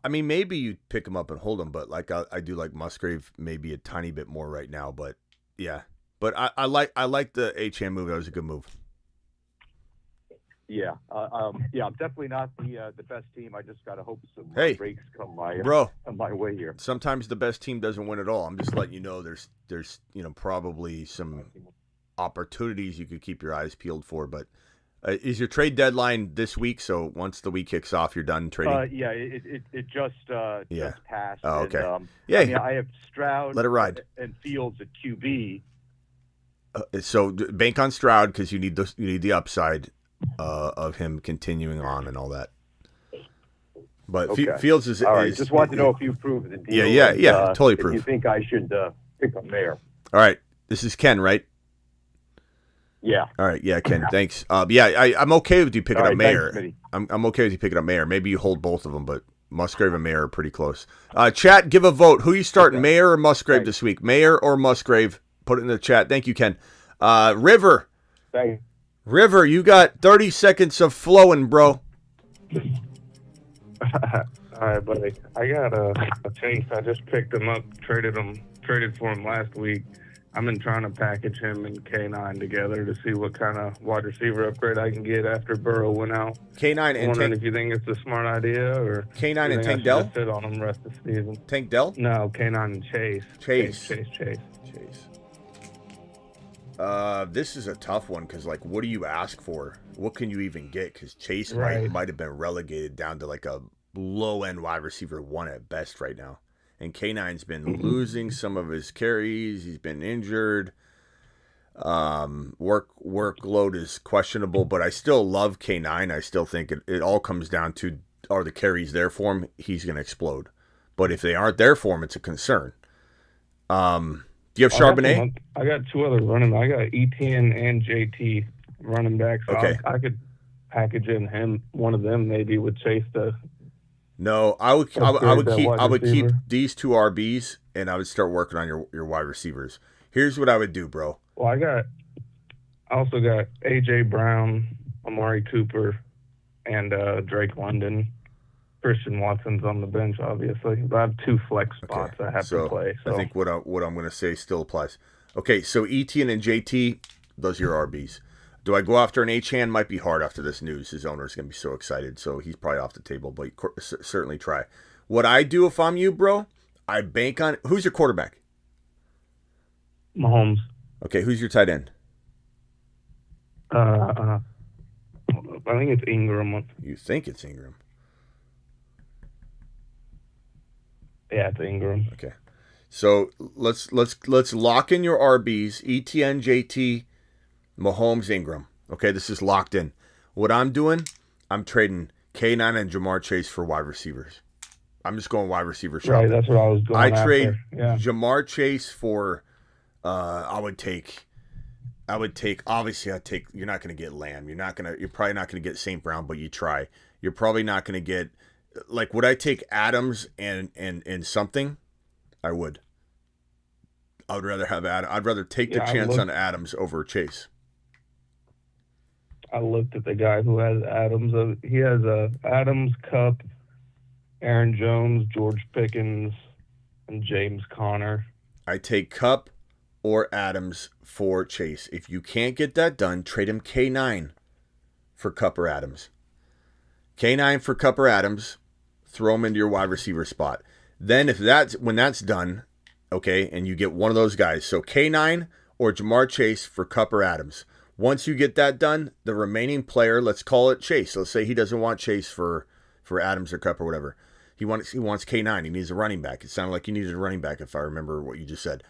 maybe you pick him up and hold him, but like I do like Musgrave maybe a tiny bit more right now, but yeah. But I like the Achane move. That was a good move. Yeah, I'm definitely not the best team. I just gotta hope some breaks come my way here. Sometimes the best team doesn't win at all. I'm just letting you know there's probably some opportunities you could keep your eyes peeled for. But is your trade deadline this week? So once the week kicks off, you're done trading. It just passed. Oh, okay. And, I have Stroud. Let it ride. And Fields at QB. So bank on Stroud because you need the upside of him continuing on and all that. But Fields is all right. Just wanted to know if you approve of the deal. Yeah, totally approve. If you think I should pick up Mayer. All right, this is Ken, right? Yeah. All right, yeah, Ken. Thanks. I'm okay with you picking up Mayer. Thanks, I'm okay with you picking up Mayer. Maybe you hold both of them, but Musgrave and Mayer are pretty close. Chat, give a vote. Who you starting, Mayer or Musgrave this week? Mayer or Musgrave? Put it in the chat. Thank you, Ken. River. Thanks. River, you got 30 seconds of flowing, bro. All right, buddy. I got a Chase. I just picked him up, traded for him last week. I've been trying to package him and K9 together to see what kind of wide receiver upgrade I can get after Burrow went out. K9 and wondering if you think it's a smart idea or K9 and Tank Dell? Sit on him rest of the season. Tank Dell? No, K9 and Chase. Chase. This is a tough one because, like, what do you ask for? What can you even get? Because Chase might have been relegated down to like a low-end wide receiver 1 at best right now. And K9's been losing some of his carries. He's been injured. Workload is questionable, but I still love K9. I still think it all comes down to, are the carries there for him? He's going to explode. But if they aren't there for him, it's a concern. Do you have Charbonnet? I got two other running. I got Etienne and JT, running back. So Okay. I could package in him, one of them maybe with Chase to. No, I would keep receiver. these two RBs, and I would start working on your wide receivers. Here's what I would do, bro. Well, I also got A.J. Brown, Amari Cooper, and Drake London. Christian Watson's on the bench, obviously. But I have 2 flex spots I have to play. So I think what I'm going to say still applies. Okay, so Etienne and JT, those are your RBs. Do I go after an Achane? Might be hard after this news. His owner's going to be so excited, so he's probably off the table, but certainly try. What I do if I'm you, bro, I bank on... Who's your quarterback? Mahomes. Okay, who's your tight end? I think it's Ingram. You think it's Ingram? Yeah, it's Ingram. Okay. So let's lock in your RBs, ETN, JT, Mahomes, Ingram. Okay, this is locked in. What I'm doing, I'm trading K9 and Jamar Chase for wide receivers. I'm just going wide receiver shopping. Right, that's what I was going I after. trade Yeah. Jamar Chase for I would take obviously I'd take, you're not going to get Lamb. You're probably not going to get St. Brown, but you try. You're probably not going to get, like, would I take Adams and something? I would. I would rather have Adams. I'd rather take the chance on Adams over Chase. I looked at the guy who has Adams. He has Adams, Cup, Aaron Jones, George Pickens, and James Conner. I take Cup or Adams for Chase. If you can't get that done, trade him K9 for Cup or Adams. K9 for Cup or Adams. Throw him into your wide receiver spot. Then when that's done, okay, and you get one of those guys, so K9 or Jamar Chase for Cup or Adams. Once you get that done, the remaining player, let's call it Chase. Let's say he doesn't want Chase for Adams or Cup or whatever. He wants K9. He needs a running back. It sounded like you needed a running back if I remember what you just said.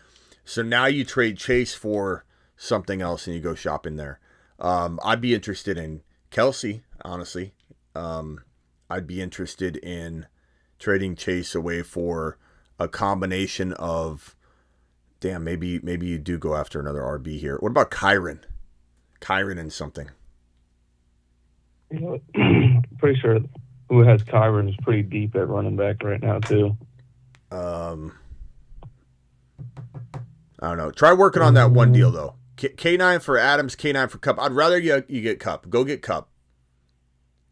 So now you trade Chase for something else and you go shopping there. I'd be interested in Kelsey, honestly. I'd be interested in trading Chase away for a combination of, maybe you do go after another RB here. What about Kyron? Kyron and something. I'm pretty sure who has Kyron is pretty deep at running back right now too. I don't know. Try working on that one deal though. K9 for Adams, K9 for Cup. I'd rather you get Cup. Go get Cup.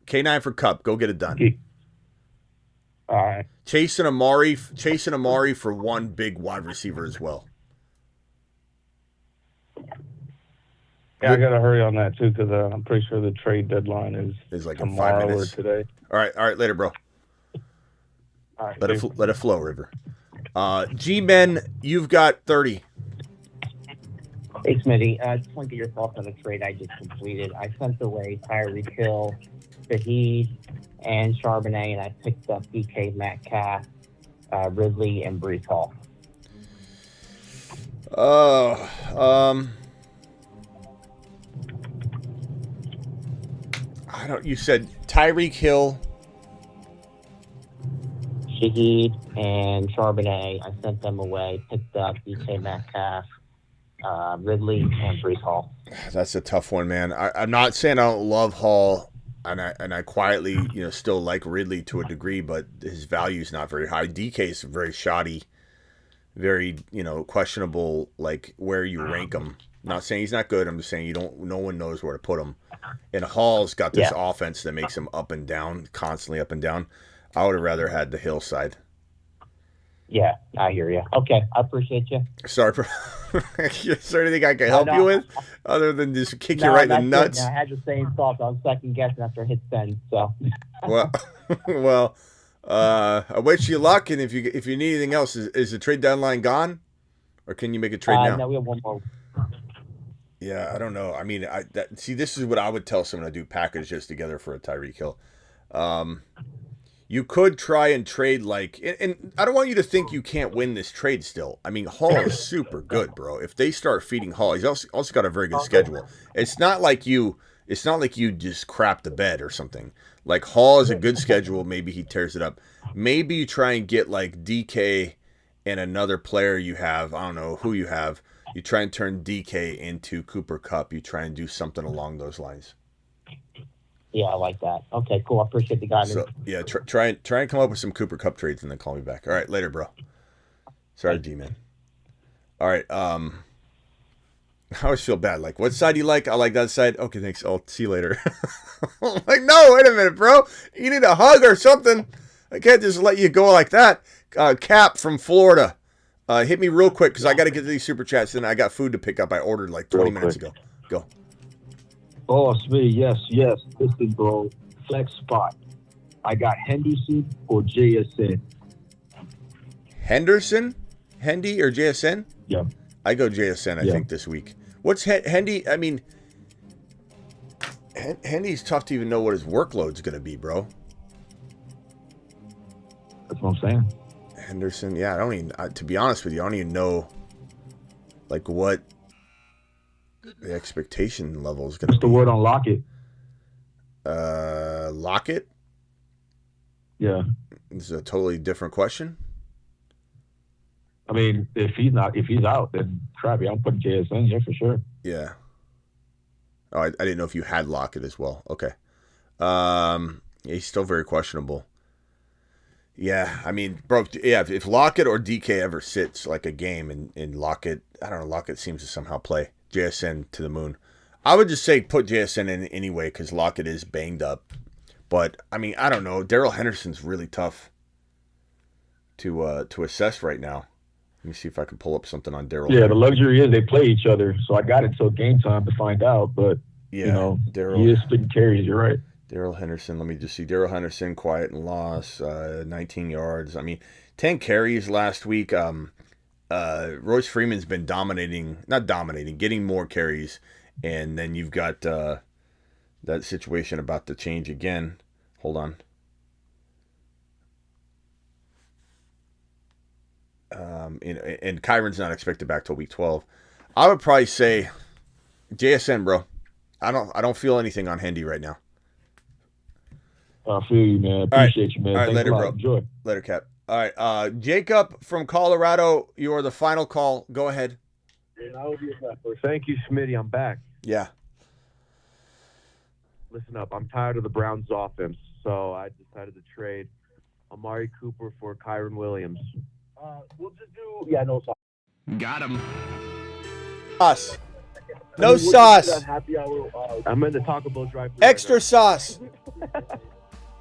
K9 for Cup. Go get it done. All right. Chase and Amari for one big wide receiver as well. Yeah, I got to hurry on that too because I'm pretty sure the trade deadline is like tomorrow in 5 minutes. Or today. All right, later, bro. All right, let it flow, River. G-Men, you've got 30. Hey, Smitty. I just want to get your thoughts on the trade I just completed. I sent away Tyreek Hill, Shaheed, and Charbonnet, and I picked up DK Metcalf, Ridley, and Breece Hall. You said Tyreek Hill, Shaheed, and Charbonnet. I sent them away, picked up DK Metcalf, Ridley, and Breece Hall. That's a tough one, man. I'm not saying I don't love Hall, and I quietly, still like Ridley to a degree, but his value is not very high. DK is very shoddy, very questionable, like where you rank him. Not saying he's not good. I'm just saying no one knows where to put him. And Hall's got this offense that makes him up and down, constantly up and down. I would have rather had the Hill side. Yeah, I hear you. Okay, I appreciate you. Sorry, is there anything I can help you with other than just kick you right in the nuts? I had the same thoughts. I was second guessing after I hit send. So. well, I wish you luck. And if you need anything else, is the trade deadline gone, or can you make a trade now? No, we have one more. Yeah, I don't know. I mean, this is what I would tell someone to do: package this together for a Tyreek Hill. You could try and trade and I don't want you to think you can't win this trade still. I mean, Hall is super good, bro. If they start feeding Hall, he's also got a very good schedule. It's not like you just crap the bed or something. Like Hall is a good schedule. Maybe he tears it up. Maybe you try and get like DK and another player you have. I don't know who you have. You try and turn DK into Cooper Kupp. You try and do something along those lines. Yeah, I like that. Okay, cool. I appreciate the guidance. So yeah, try and come up with some Cooper Kupp trades and then call me back. All right, later, bro. Sorry, G-Man. All right, I always feel bad. Like, what side do you like? I like that side. Okay, thanks. I'll see you later. I'm like, no, wait a minute, bro. You need a hug or something. I can't just let you go like that. Cap from Florida. Hit me real quick because I got to get to these super chats. And I got food to pick up. I ordered like 20 minutes ago. Go. Oh, Smitty, yes. Listen, bro. Flex spot. I got Henderson or JSN. Henderson? Hendy or JSN? Yeah. I go JSN, I think, this week. What's Hendy? I mean, Hendy's tough to even know what his workload's going to be, bro. That's what I'm saying. Henderson, yeah, I don't even, to be honest with you, I don't even know, like, what the expectation level is going to be. What's the word on Lockett? Lockett? Yeah. This is a totally different question. I mean, if he's out, then crappy. I'm putting JSN here for sure. Yeah. Oh, I didn't know if you had Lockett as well. Okay. He's still very questionable. Yeah, I mean, bro, yeah, if Lockett or DK ever sits like a game and Lockett, I don't know, Lockett seems to somehow play JSN to the moon. I would just say put JSN in anyway because Lockett is banged up. But, I mean, I don't know. Darrell Henderson's really tough to assess right now. Let me see if I can pull up something on Darrell. Yeah, the luxury is they play each other, so I got it till game time to find out. But yeah, you know, Darrell, he is splitting carries. You're right. Darrell Henderson. Let me just see. Darrell Henderson, quiet and loss, 19 yards. I mean, 10 carries last week. Royce Freeman's been getting more carries, and then you've got that situation about to change again. Hold on. And Kyron's not expected back till week 12. I would probably say JSN, bro. I don't feel anything on Hendy right now. I feel you, man. Appreciate you, man. All right, Thanks later, a lot. bro. Enjoy. Later, Cap. All right, Jacob from Colorado, you are the final call. Go ahead. Thank you, Smitty. I'm back. Yeah. Listen up. I'm tired of the Browns' offense, so I decided to trade Amari Cooper for Kyron Williams. We'll just do no sauce. Got him. Sauce. No sauce. Happy hour. I'm in the Taco Bell drive-thru. Extra sauce.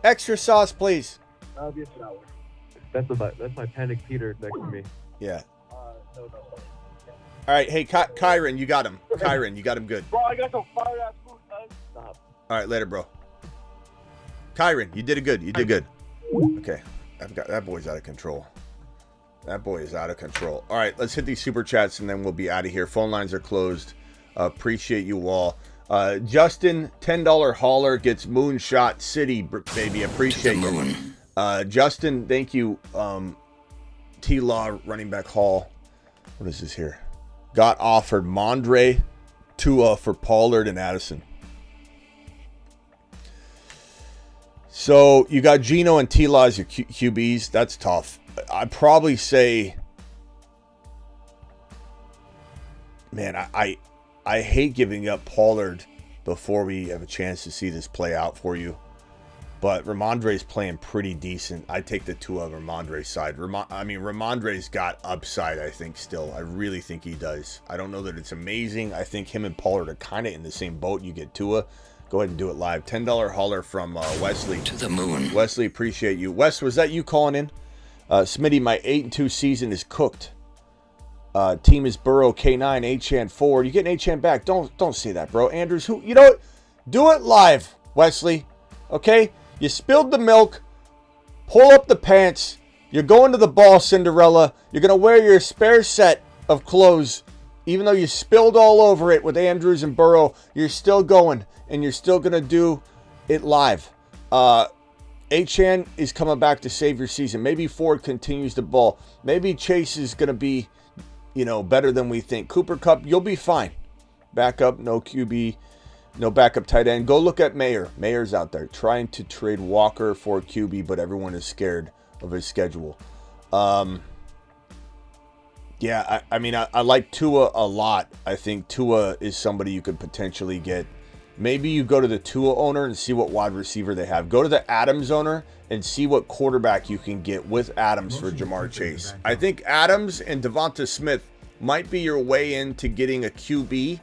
Extra sauce, please. That'll be a shower. That's my Panic Peter next to me. Yeah. No. All right, hey, Kyron, you got him. Kyron, you got him good. Bro, I got some fire-ass food, man. Stop. All right, later, bro. Kyron, you did it good. You did good. Okay, that boy's out of control. That boy is out of control. All right, let's hit these super chats and then we'll be out of here. Phone lines are closed. Appreciate you all. Justin, $10 hauler gets Moonshot City, baby. Appreciate you. Justin, thank you. T-Law, running back Hall. What is this here? Got offered Mondre, Tua for Pollard and Addison. So you got Geno and T-Law as your QBs. That's tough. I'd probably say, man, I hate giving up Pollard before we have a chance to see this play out for you. But Ramondre's playing pretty decent. I take the Tua Ramondre side. Ramondre's got upside, I think, still. I really think he does. I don't know that it's amazing. I think him and Pollard are kind of in the same boat. You get Tua. Go ahead and do it live. $10 hauler from Wesley. To the moon. Wesley, appreciate you. Wes, was that you calling in? Smitty, my 8-2 season is cooked. Team is Burrow, K9, Achane 4. You getting Achane back? Don't say that, bro. Andrews, who? You know what? Do it live, Wesley. Okay? You spilled the milk. Pull up the pants. You're going to the ball, Cinderella. You're going to wear your spare set of clothes. Even though you spilled all over it with Andrews and Burrow, you're still going. And you're still going to do it live. Achane is coming back to save your season. Maybe Ford continues the ball. Maybe Chase is going to be, better than we think. Cooper Kupp, you'll be fine. Backup, no QB, no backup tight end. Go look at Mayer. Mayer's out there trying to trade Walker for QB, but everyone is scared of his schedule. Yeah, I mean, I like Tua a lot. I think Tua is somebody you could potentially get. Maybe you go to the Tua owner and see what wide receiver they have. Go to the Adams owner and see what quarterback you can get with Adams for Jamar Chase. I think Adams and Devonta Smith might be your way into getting a QB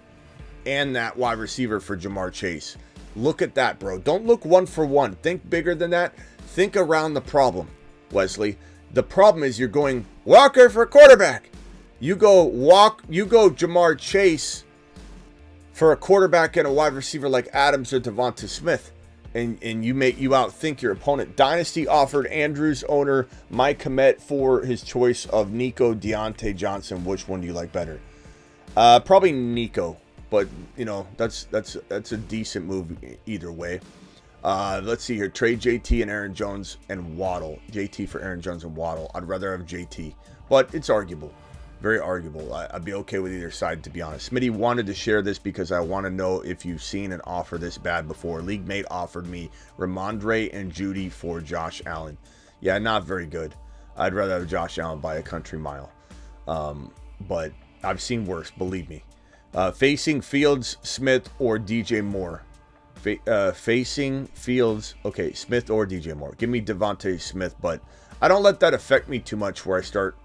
and that wide receiver for Jamar Chase. Look at that, bro. Don't look one for one. Think bigger than that. Think around the problem, Wesley. The problem is you're going Walker for quarterback. You go Jamar Chase for a quarterback and a wide receiver like Adams or Devonta Smith, and you outthink your opponent. Dynasty offered Andrews owner Mike Hammett for his choice of Nico, Deontay Johnson. Which one do you like better? Probably Nico, but that's a decent move either way. Let's see here. Trade JT and Aaron Jones and Waddle. JT for Aaron Jones and Waddle. I'd rather have JT, but it's arguable. Very arguable. I'd be okay with either side, to be honest. Smitty wanted to share this because I want to know if you've seen an offer this bad before. League mate offered me Ramondre and Judy for Josh Allen. Yeah, not very good. I'd rather have Josh Allen by a country mile. But I've seen worse, believe me. Facing Fields, Smith, or DJ Moore. Facing Fields, okay, Smith or DJ Moore. Give me Devontae Smith, but I don't let that affect me too much where I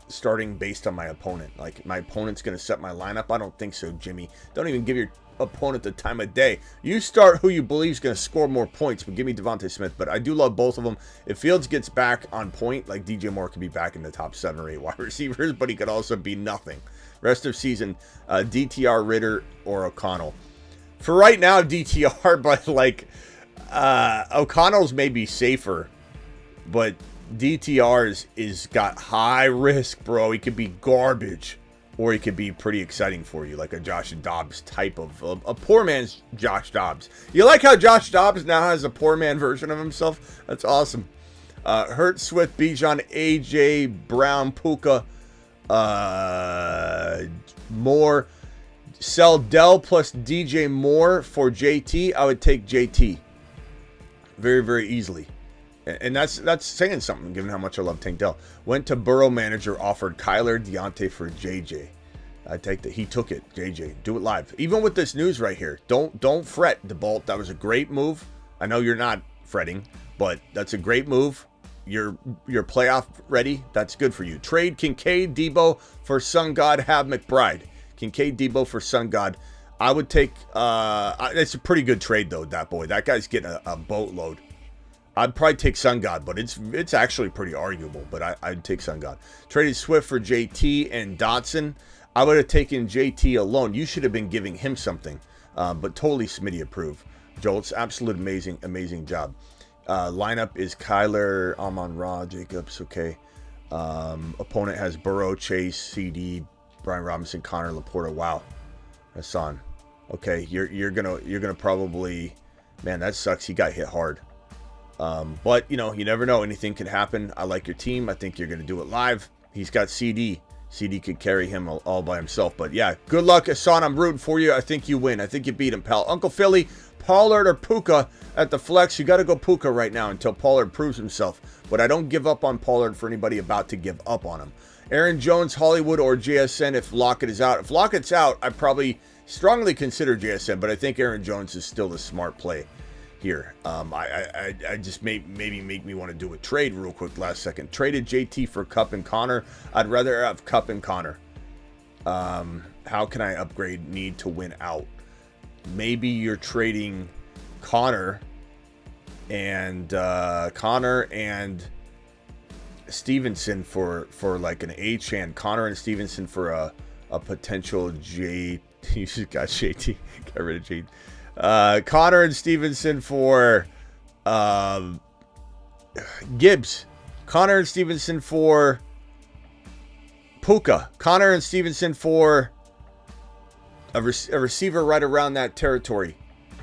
starting based on my opponent. Like, my opponent's going to set my lineup. I don't think so, Jimmy. Don't even give your opponent the time of day. You start who you believe is going to score more points, but give me Devontae Smith. But I do love both of them. If Fields gets back on point, like DJ Moore could be back in the top 7 or 8 wide receivers, but he could also be nothing. Rest of season, DTR, Ritter, or O'Connell. For right now, DTR, but like O'Connell's maybe safer, but DTR's is got high risk, bro. He could be garbage, or he could be pretty exciting for you, like a Josh Dobbs type of a poor man's Josh Dobbs. You like how Josh Dobbs now has a poor man version of himself? That's awesome. Hurt, Swift, Bijan, AJ, Brown, Puka, Moore. Sell Dell plus DJ Moore for JT. I would take JT very, very easily. And that's saying something, given how much I love Tank Dell. Went to Burrow manager, offered Kyler Deontay for JJ. I take that. He took it, JJ. Do it live. Even with this news right here, don't fret, DeBolt. That was a great move. I know you're not fretting, but that's a great move. You're playoff ready. That's good for you. Trade Kincaid, Debo for Sun God, have McBride. Kincaid, Debo for Sun God. I would take. It's a pretty good trade though. That boy, that guy's getting a boatload. I'd probably take Sun God, but it's actually pretty arguable. But I'd take Sun God. Traded Swift for JT and Dotson. I would have taken JT alone. You should have been giving him something. But totally Smitty approved. Jolt's absolute amazing job. Lineup is Kyler, Amon-Ra, Jacobs. Okay. Opponent has Burrow, Chase, CD, Brian Robinson, Connor, Laporta. Wow, Hassan. Okay, you're gonna probably, man, that sucks. He got hit hard. But you never know. Anything could happen. I like your team. I think you're gonna do it live. He's got CD. CD could carry him all by himself. But yeah, good luck, Hassan. I'm rooting for you. I think you win. I think you beat him, pal. Uncle Philly, Pollard or Puka at the flex. You got to go Puka right now until Pollard proves himself. But I don't give up on Pollard for anybody about to give up on him. Aaron Jones, Hollywood, or JSN if Lockett is out. If Lockett's out, I probably strongly consider JSN, but I think Aaron Jones is still the smart play here. I just maybe make me want to do a trade real quick last second. Traded JT for Kupp and Connor. I'd rather have Kupp and Connor. How can I upgrade need to win out? Maybe you're trading Connor and Stevenson for like an Achane. Connor and Stevenson for a potential J. You just got JT. Got rid of JT. Connor and Stevenson for Gibbs. Connor and Stevenson for Puka. Connor and Stevenson for a receiver right around that territory.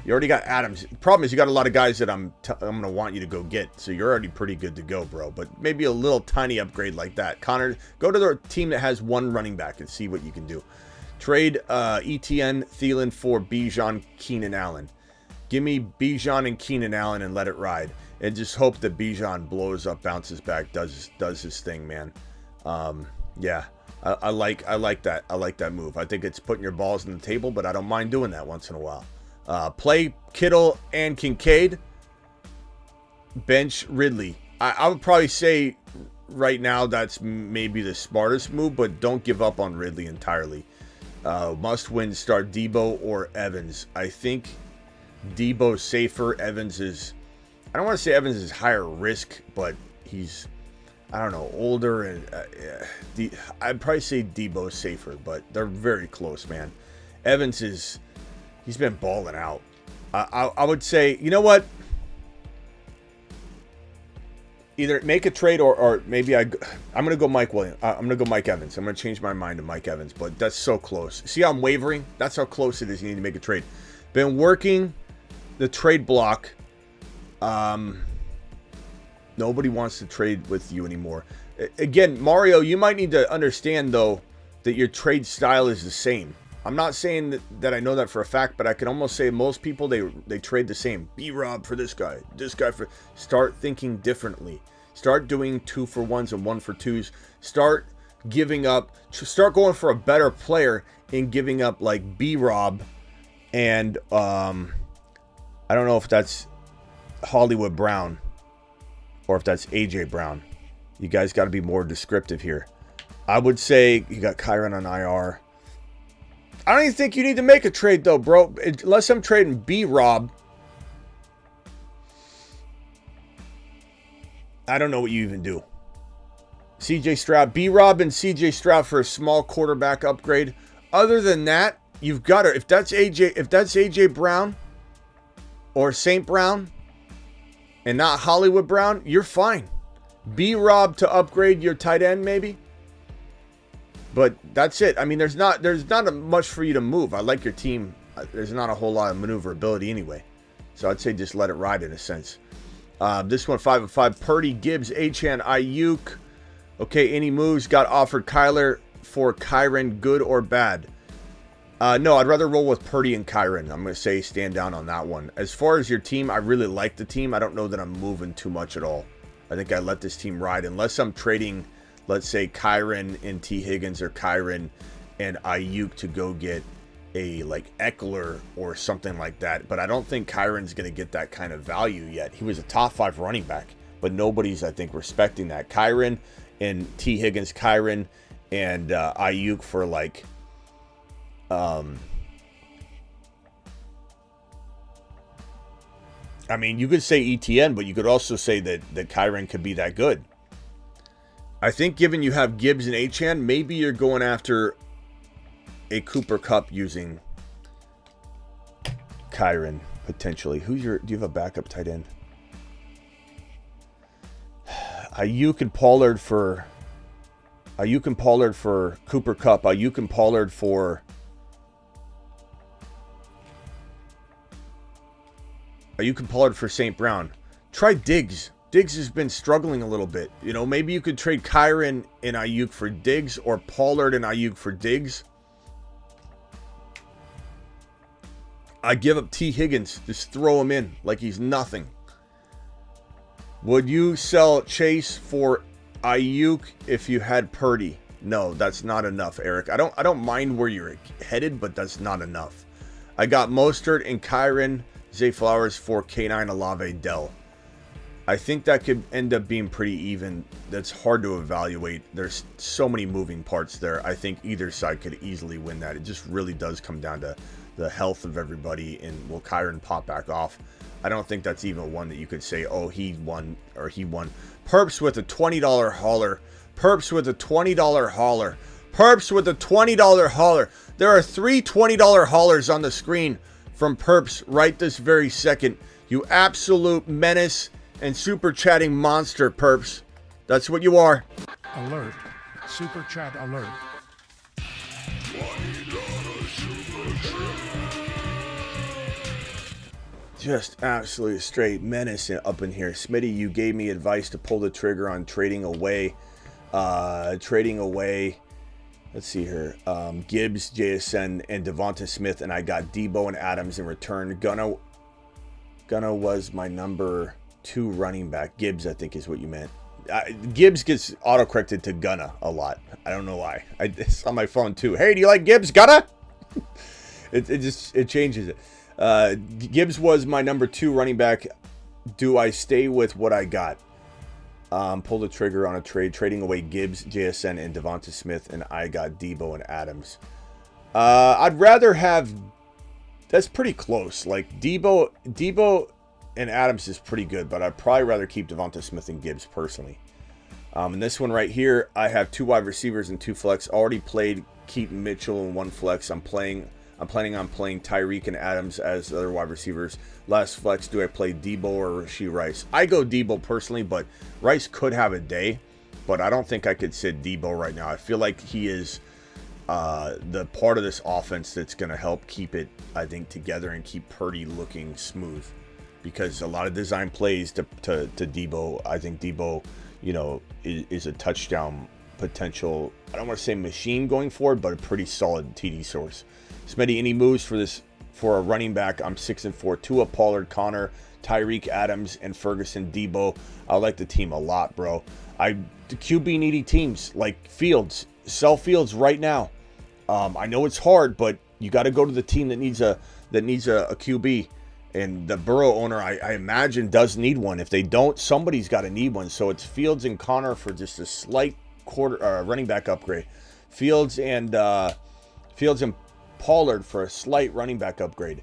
You already got Adams. The problem is you got a lot of guys that I'm going to want you to go get. So you're already pretty good to go, bro. But maybe a little tiny upgrade like that. Connor, go to the team that has one running back and see what you can do. Trade ETN, Thielen for Bijan, Keenan Allen. Give me Bijan and Keenan Allen and let it ride. And just hope that Bijan blows up, bounces back, does his thing, man. Yeah. I like that. I like that move. I think it's putting your balls on the table, but I don't mind doing that once in a while. Play Kittle and Kincaid. Bench Ridley. I would probably say right now that's maybe the smartest move, but don't give up on Ridley entirely. Must win, start Debo or Evans. I think Debo's safer. Evans is, I don't want to say Evans is higher risk, but he's, I don't know, older, and I'd probably say Debo's safer, but they're very close, man. Evans is, he's been balling out. I would say, you know what? Either make a trade or maybe I'm going to go Mike Williams. I'm going to go Mike Evans. I'm going to change my mind to Mike Evans, but that's so close. See how I'm wavering? That's how close it is. You need to make a trade. Been working the trade block. Nobody wants to trade with you anymore. Again, Mario, you might need to understand, though, that your trade style is the same. I'm not saying that I know that for a fact, but I can almost say most people, they trade the same. B-Rob for this guy for... Start thinking differently. Start doing 2-for-1s and 1-for-2s. Start giving up... Start going for a better player and giving up, like, B-Rob and... I don't know if that's Hollywood Brown or if that's AJ Brown. You guys got to be more descriptive here. I would say you got Kyron on IR. I don't even think you need to make a trade, though, bro. Unless I'm trading B-Rob. I don't know what you even do. CJ Stroud. B-Rob and CJ Stroud for a small quarterback upgrade. Other than that, you've got to... If that's AJ Brown or St. Brown and not Hollywood Brown, you're fine. B-Rob to upgrade your tight end, maybe. But that's it. I mean, there's not much for you to move. I like your team. There's not a whole lot of maneuverability anyway. So I'd say just let it ride in a sense. This one, 5-5. Purdy, Gibbs, Achane, Ayuk. Okay, any moves? Got offered Kyler for Kyron, good or bad? No, I'd rather roll with Purdy and Kyron. I'm going to say stand down on that one. As far as your team, I really like the team. I don't know that I'm moving too much at all. I think I let this team ride. Unless I'm trading... Let's say Kyron and T. Higgins or Kyron and Ayuk to go get a like Eckler or something like that. But I don't think Kyron's going to get that kind of value yet. He was a top 5 running back, but nobody's, I think, respecting that. Kyron and T. Higgins, Kyron and Ayuk for like, I mean, you could say ETN, but you could also say that Kyron could be that good. I think given you have Gibbs and Achane, maybe you're going after a Cooper Kupp using Kyron, potentially. Do you have a backup tight end? Ayuk and Pollard for Cooper Kupp. Ayuk and Pollard for St. Brown. Try Diggs. Diggs has been struggling a little bit. You know, maybe you could trade Kyron and Ayuk for Diggs or Pollard and Ayuk for Diggs. I give up T. Higgins. Just throw him in like he's nothing. Would you sell Chase for Ayuk if you had Purdy? No, that's not enough, Eric. I don't mind where you're headed, but that's not enough. I got Mostert and Kyron, Zay Flowers for K9 Olave Dell. I think that could end up being pretty even. That's hard to evaluate. There's so many moving parts there. I think either side could easily win that. It just really does come down to the health of everybody, and will Kyron pop back off? I don't think that's even one that you could say, oh, he won or he won. Perps with a $20 hauler. Perps with a $20 hauler. Perps with a $20 hauler. There are 3 $20 haulers on the screen from Perps right this very second. You absolute menace and super chatting monster, Perps. That's what you are. Alert. Super chat alert. Just absolutely straight menace up in here. Smitty, you gave me advice to pull the trigger on trading away. Let's see here. Gibbs, JSN, and Devonta Smith, and I got Debo and Adams in return. Gunna was my number 2 running back. Gibbs, I think, is what you meant. Gibbs gets autocorrected to Gunna a lot. I don't know why. It's on my phone too. Hey, do you like Gibbs Gunna? It changes it. Gibbs was my number 2 running back. Do I stay with what I got? Pull the trigger on a trade, trading away Gibbs, JSN, and Devonta Smith, and I got Debo and Adams. I'd rather have. That's pretty close. Like Debo and Adams is pretty good, but I'd probably rather keep Devonta Smith and Gibbs personally. And this one right here, I have 2 wide receivers and 2 flex. Already played Keaton Mitchell in 1 flex. I'm planning on playing Tyreek and Adams as other wide receivers. Last flex, do I play Debo or Rashee Rice? I go Debo personally, but Rice could have a day. But I don't think I could sit Debo right now. I feel like he is the part of this offense that's going to help keep it, I think, together and keep Purdy looking smooth. Because a lot of design plays to Debo. I think Debo, is a touchdown potential. I don't want to say machine going forward, but a pretty solid TD source. Smitty, any moves for a running back? I'm 6-4. Tua, Pollard, Connor, Tyreek, Adams, and Ferguson, Debo. I like the team a lot, bro. The QB needy teams like Fields. Sell Fields right now. I know it's hard, but you got to go to the team that needs a QB. And the Burrow owner, I imagine, does need one. If they don't, somebody's got to need one. So it's Fields and Connor for just a slight running back upgrade. Fields and Pollard for a slight running back upgrade.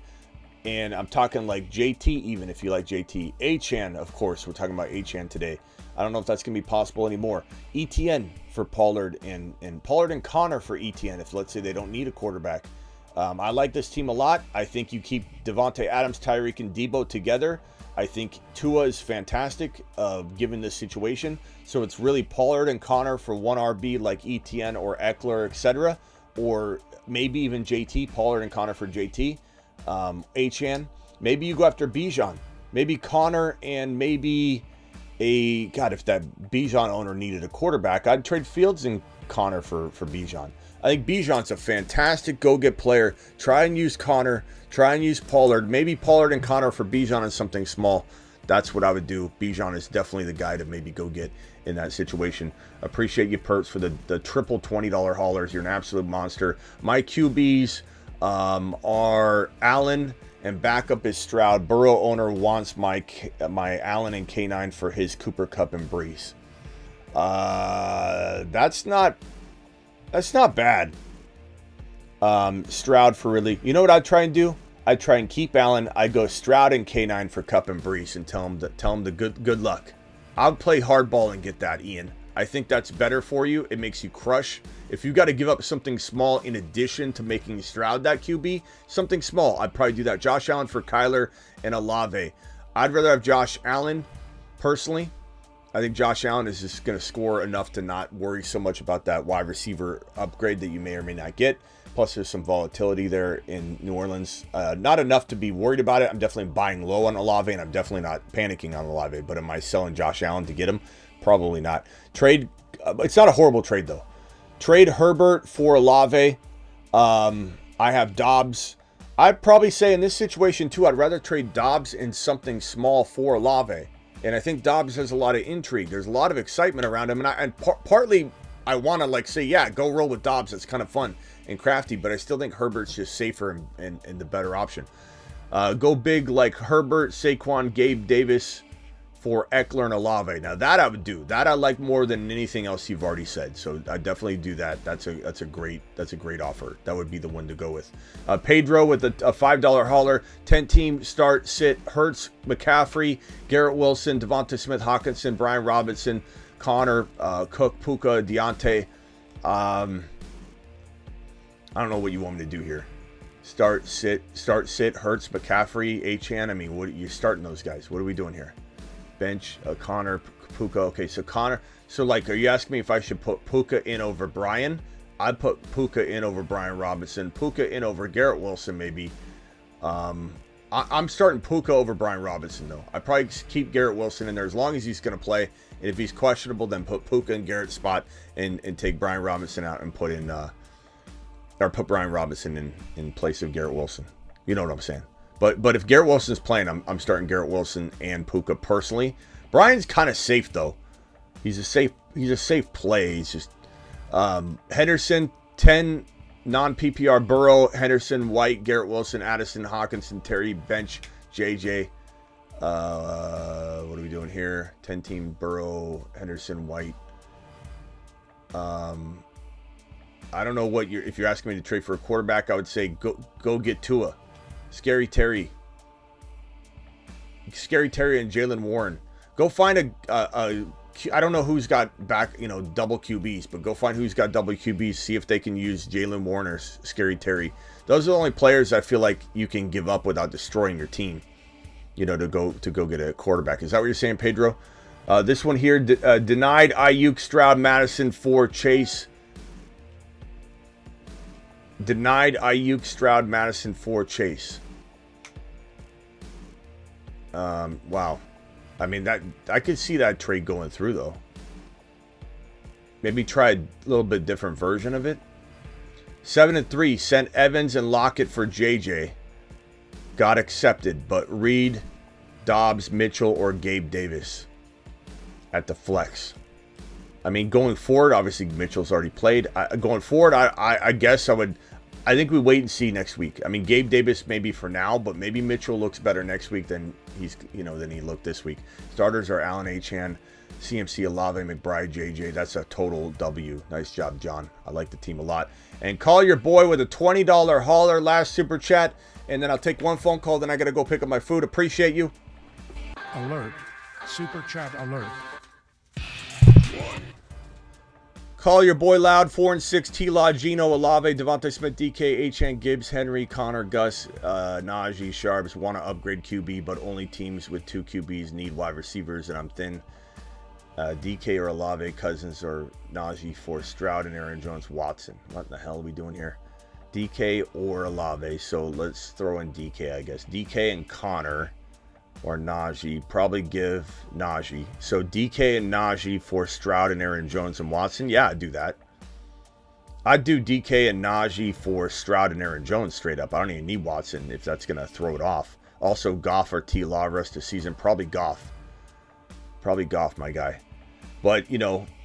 And I'm talking like JT, even if you like JT. Achane, of course. We're talking about Achane today. I don't know if that's going to be possible anymore. ETN for Pollard and Pollard and Connor for ETN if, let's say, they don't need a quarterback. I like this team a lot. I think you keep Devontae Adams, Tyreek, and Debo together. I think Tua is fantastic given this situation. So it's really Pollard and Connor for 1 RB like ETN or Eckler, etc. Or maybe even JT, Pollard and Connor for JT. Achane. Maybe you go after Bijan. Maybe Connor and maybe if that Bijan owner needed a quarterback, I'd trade Fields and Connor for Bijan. I think Bijan's a fantastic go-get player. Try and use Connor. Try and use Pollard. Maybe Pollard and Connor for Bijan and something small. That's what I would do. Bijan is definitely the guy to maybe go get in that situation. Appreciate you, Perps, for the triple $20 haulers. You're an absolute monster. My QBs are Allen and backup is Stroud. Burrow owner wants my Allen and K9 for his Cooper Kupp and Breeze. That's not bad. Stroud for really. You know what I'd try and do? I'd try and keep Allen. I'd go Stroud and K9 for Kupp and Breeze and tell him the good luck. I'll play hardball and get that, Ian. I think that's better for you. It makes you crush. If you got to give up something small in addition to making Stroud that QB, something small, I'd probably do that. Josh Allen for Kyler and Olave. I'd rather have Josh Allen, personally. I think Josh Allen is just going to score enough to not worry so much about that wide receiver upgrade that you may or may not get. Plus, there's some volatility there in New Orleans. Not enough to be worried about it. I'm definitely buying low on Olave, and I'm definitely not panicking on Olave. But am I selling Josh Allen to get him? Probably not. Trade. It's not a horrible trade, though. Trade Herbert for Olave. I have Dobbs. I'd probably say in this situation, too, I'd rather trade Dobbs in something small for Olave. And I think Dobbs has a lot of intrigue. There's a lot of excitement around him. And partly I want to say, yeah, go roll with Dobbs. It's kind of fun and crafty. But I still think Herbert's just safer and the better option. Go big like Herbert, Saquon, Gabe Davis for Eckler and Olave. Now that I would do. That I like more than anything else you've already said. So I definitely do that. That's a great offer. That would be the one to go with. Pedro with a $5 hauler. 10-team start sit. Hurts, McCaffrey, Garrett Wilson, Devonta Smith, Hawkinson, Brian Robinson, Connor, Cook, Puka, Deontay. I don't know what you want me to do here. Start sit. Hurts, McCaffrey, Achane. I mean, what you're starting those guys? What are we doing here? Bench, Connor, Puka. Okay, so Connor. So, are you asking me if I should put Puka in over Brian? I'd put Puka in over Brian Robinson. Puka in over Garrett Wilson, maybe. I'm starting Puka over Brian Robinson, though. I probably keep Garrett Wilson in there as long as he's going to play. And if he's questionable, then put Puka in Garrett's spot and take Brian Robinson out and put Brian Robinson in place of Garrett Wilson. You know what I'm saying? But if Garrett Wilson's playing, I'm starting Garrett Wilson and Puka personally. Brian's kind of safe, though. He's a safe play. He's just Henderson 10 non-PPR: Burrow, Henderson, White, Garrett Wilson, Addison, Hawkinson, Terry, bench, JJ. What are we doing here? 10-team: Burrow, Henderson, White. I don't know what if you're asking me to trade for a quarterback, I would say go get Tua. Scary Terry and Jalen Warren. Go find I don't know who's got back, double QBs, but go find who's got double QBs. See if they can use Jalen Warren or Scary Terry. Those are the only players I feel like you can give up without destroying your team. To go get a quarterback. Is that what you're saying, Pedro? This one here denied Ayuk, Stroud, Madison for Chase. Denied Ayuk, Stroud, Madison for Chase. Wow. I mean, that I could see that trade going through, though. Maybe try a little bit different version of it. 7-3 sent Evans and Lockett for JJ. Got accepted, but Reed, Dobbs, Mitchell, or Gabe Davis at the flex. I mean, going forward, obviously Mitchell's already played. Going forward, I guess I think we wait and see next week. I mean, Gabe Davis maybe for now, but maybe Mitchell looks better next week than than he looked this week. Starters are Allen Achane, CMC, Olave, McBride, JJ. That's a total W. Nice job, John. I like the team a lot. And call your boy with a $20 hauler, last super chat, and then I'll take one phone call. Then I got to go pick up my food. Appreciate you. Alert. Super chat alert. Call your boy loud. 4 and 6. T-Law, Gino, Olave, Devontae Smith, DK, Achane, Gibbs, Henry, Connor, Gus, Najee, Sharps. Want to upgrade QB, but only teams with 2 QBs need wide receivers, and I'm thin. DK or Olave, Cousins or Najee for Stroud and Aaron Jones, Watson. What the hell are we doing here? DK or Olave. So let's throw in DK, I guess. DK and Connor or Najee. Probably give Najee. So DK and Najee for Stroud and Aaron Jones and Watson. Yeah, I'd do that. I'd do DK and Najee for Stroud and Aaron Jones straight up. I don't even need Watson if that's going to throw it off. Also, Goff or T-Law rest of season. Probably Goff. Probably Goff, my guy. But,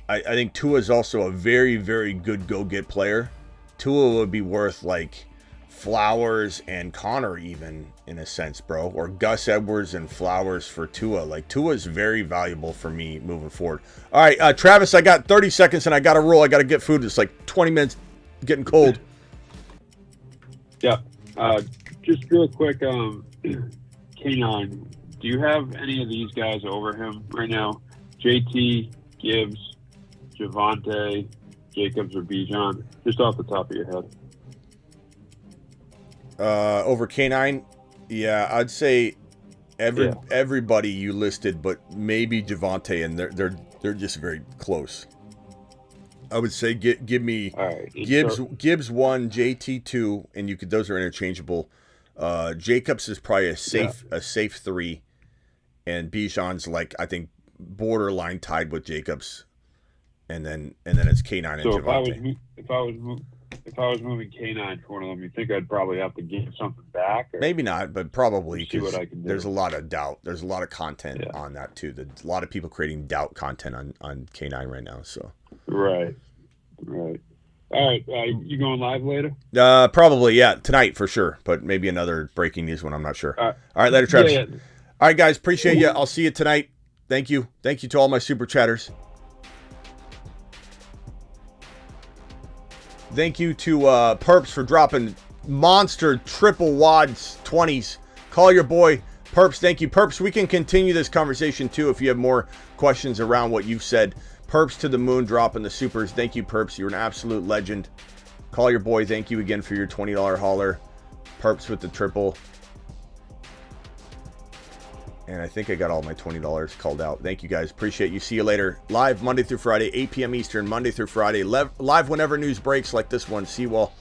I think Tua is also a very, very good go-get player. Tua would be worth, like, Flowers and Connor even, in a sense, bro. Or Gus Edwards and Flowers for Tua. Like, Tua is very valuable for me moving forward. All right, Travis, I got 30 seconds and I got to roll. I got to get food. It's like 20 minutes getting cold. Yeah. Just real quick, K9, do you have any of these guys over him right now? JT, Gibbs, Javonte, Jacobs, or Bijan? Just off the top of your head. Over K9, yeah, I'd say everybody you listed, but maybe Javonte, and they're just very close. I would say give me Gibbs 1, JT 2, and those are interchangeable. Jacobs is probably a safe 3, and Bijan's like I think borderline tied with Jacobs, and then it's K9 and Javonte. If I was moving K9 for one of them, you think I'd probably have to give something back? Or maybe not, but probably see what I can do. There's a lot of doubt. There's a lot of content on that too. There's a lot of people creating doubt content on K9 right now. So right. All right, you going live later? Probably, yeah, tonight for sure. But maybe another breaking news one. I'm not sure. All right, later, Travis. Yeah. All right, guys, appreciate you. I'll see you tonight. Thank you to all my super chatters. Thank you to Perps for dropping monster triple wads 20s. Call your boy Perps. Thank you, Perps. We can continue this conversation too if you have more questions around what you've said. Perps to the moon dropping the supers. Thank you, Perps. You're an absolute legend. Call your boy. Thank you again for your $20 hauler. Perps with the triple. And I think I got all my $20 called out. Thank you, guys. Appreciate you. See you later. Live Monday through Friday, 8 p.m. Eastern, Monday through Friday. Live whenever news breaks like this one. See you all.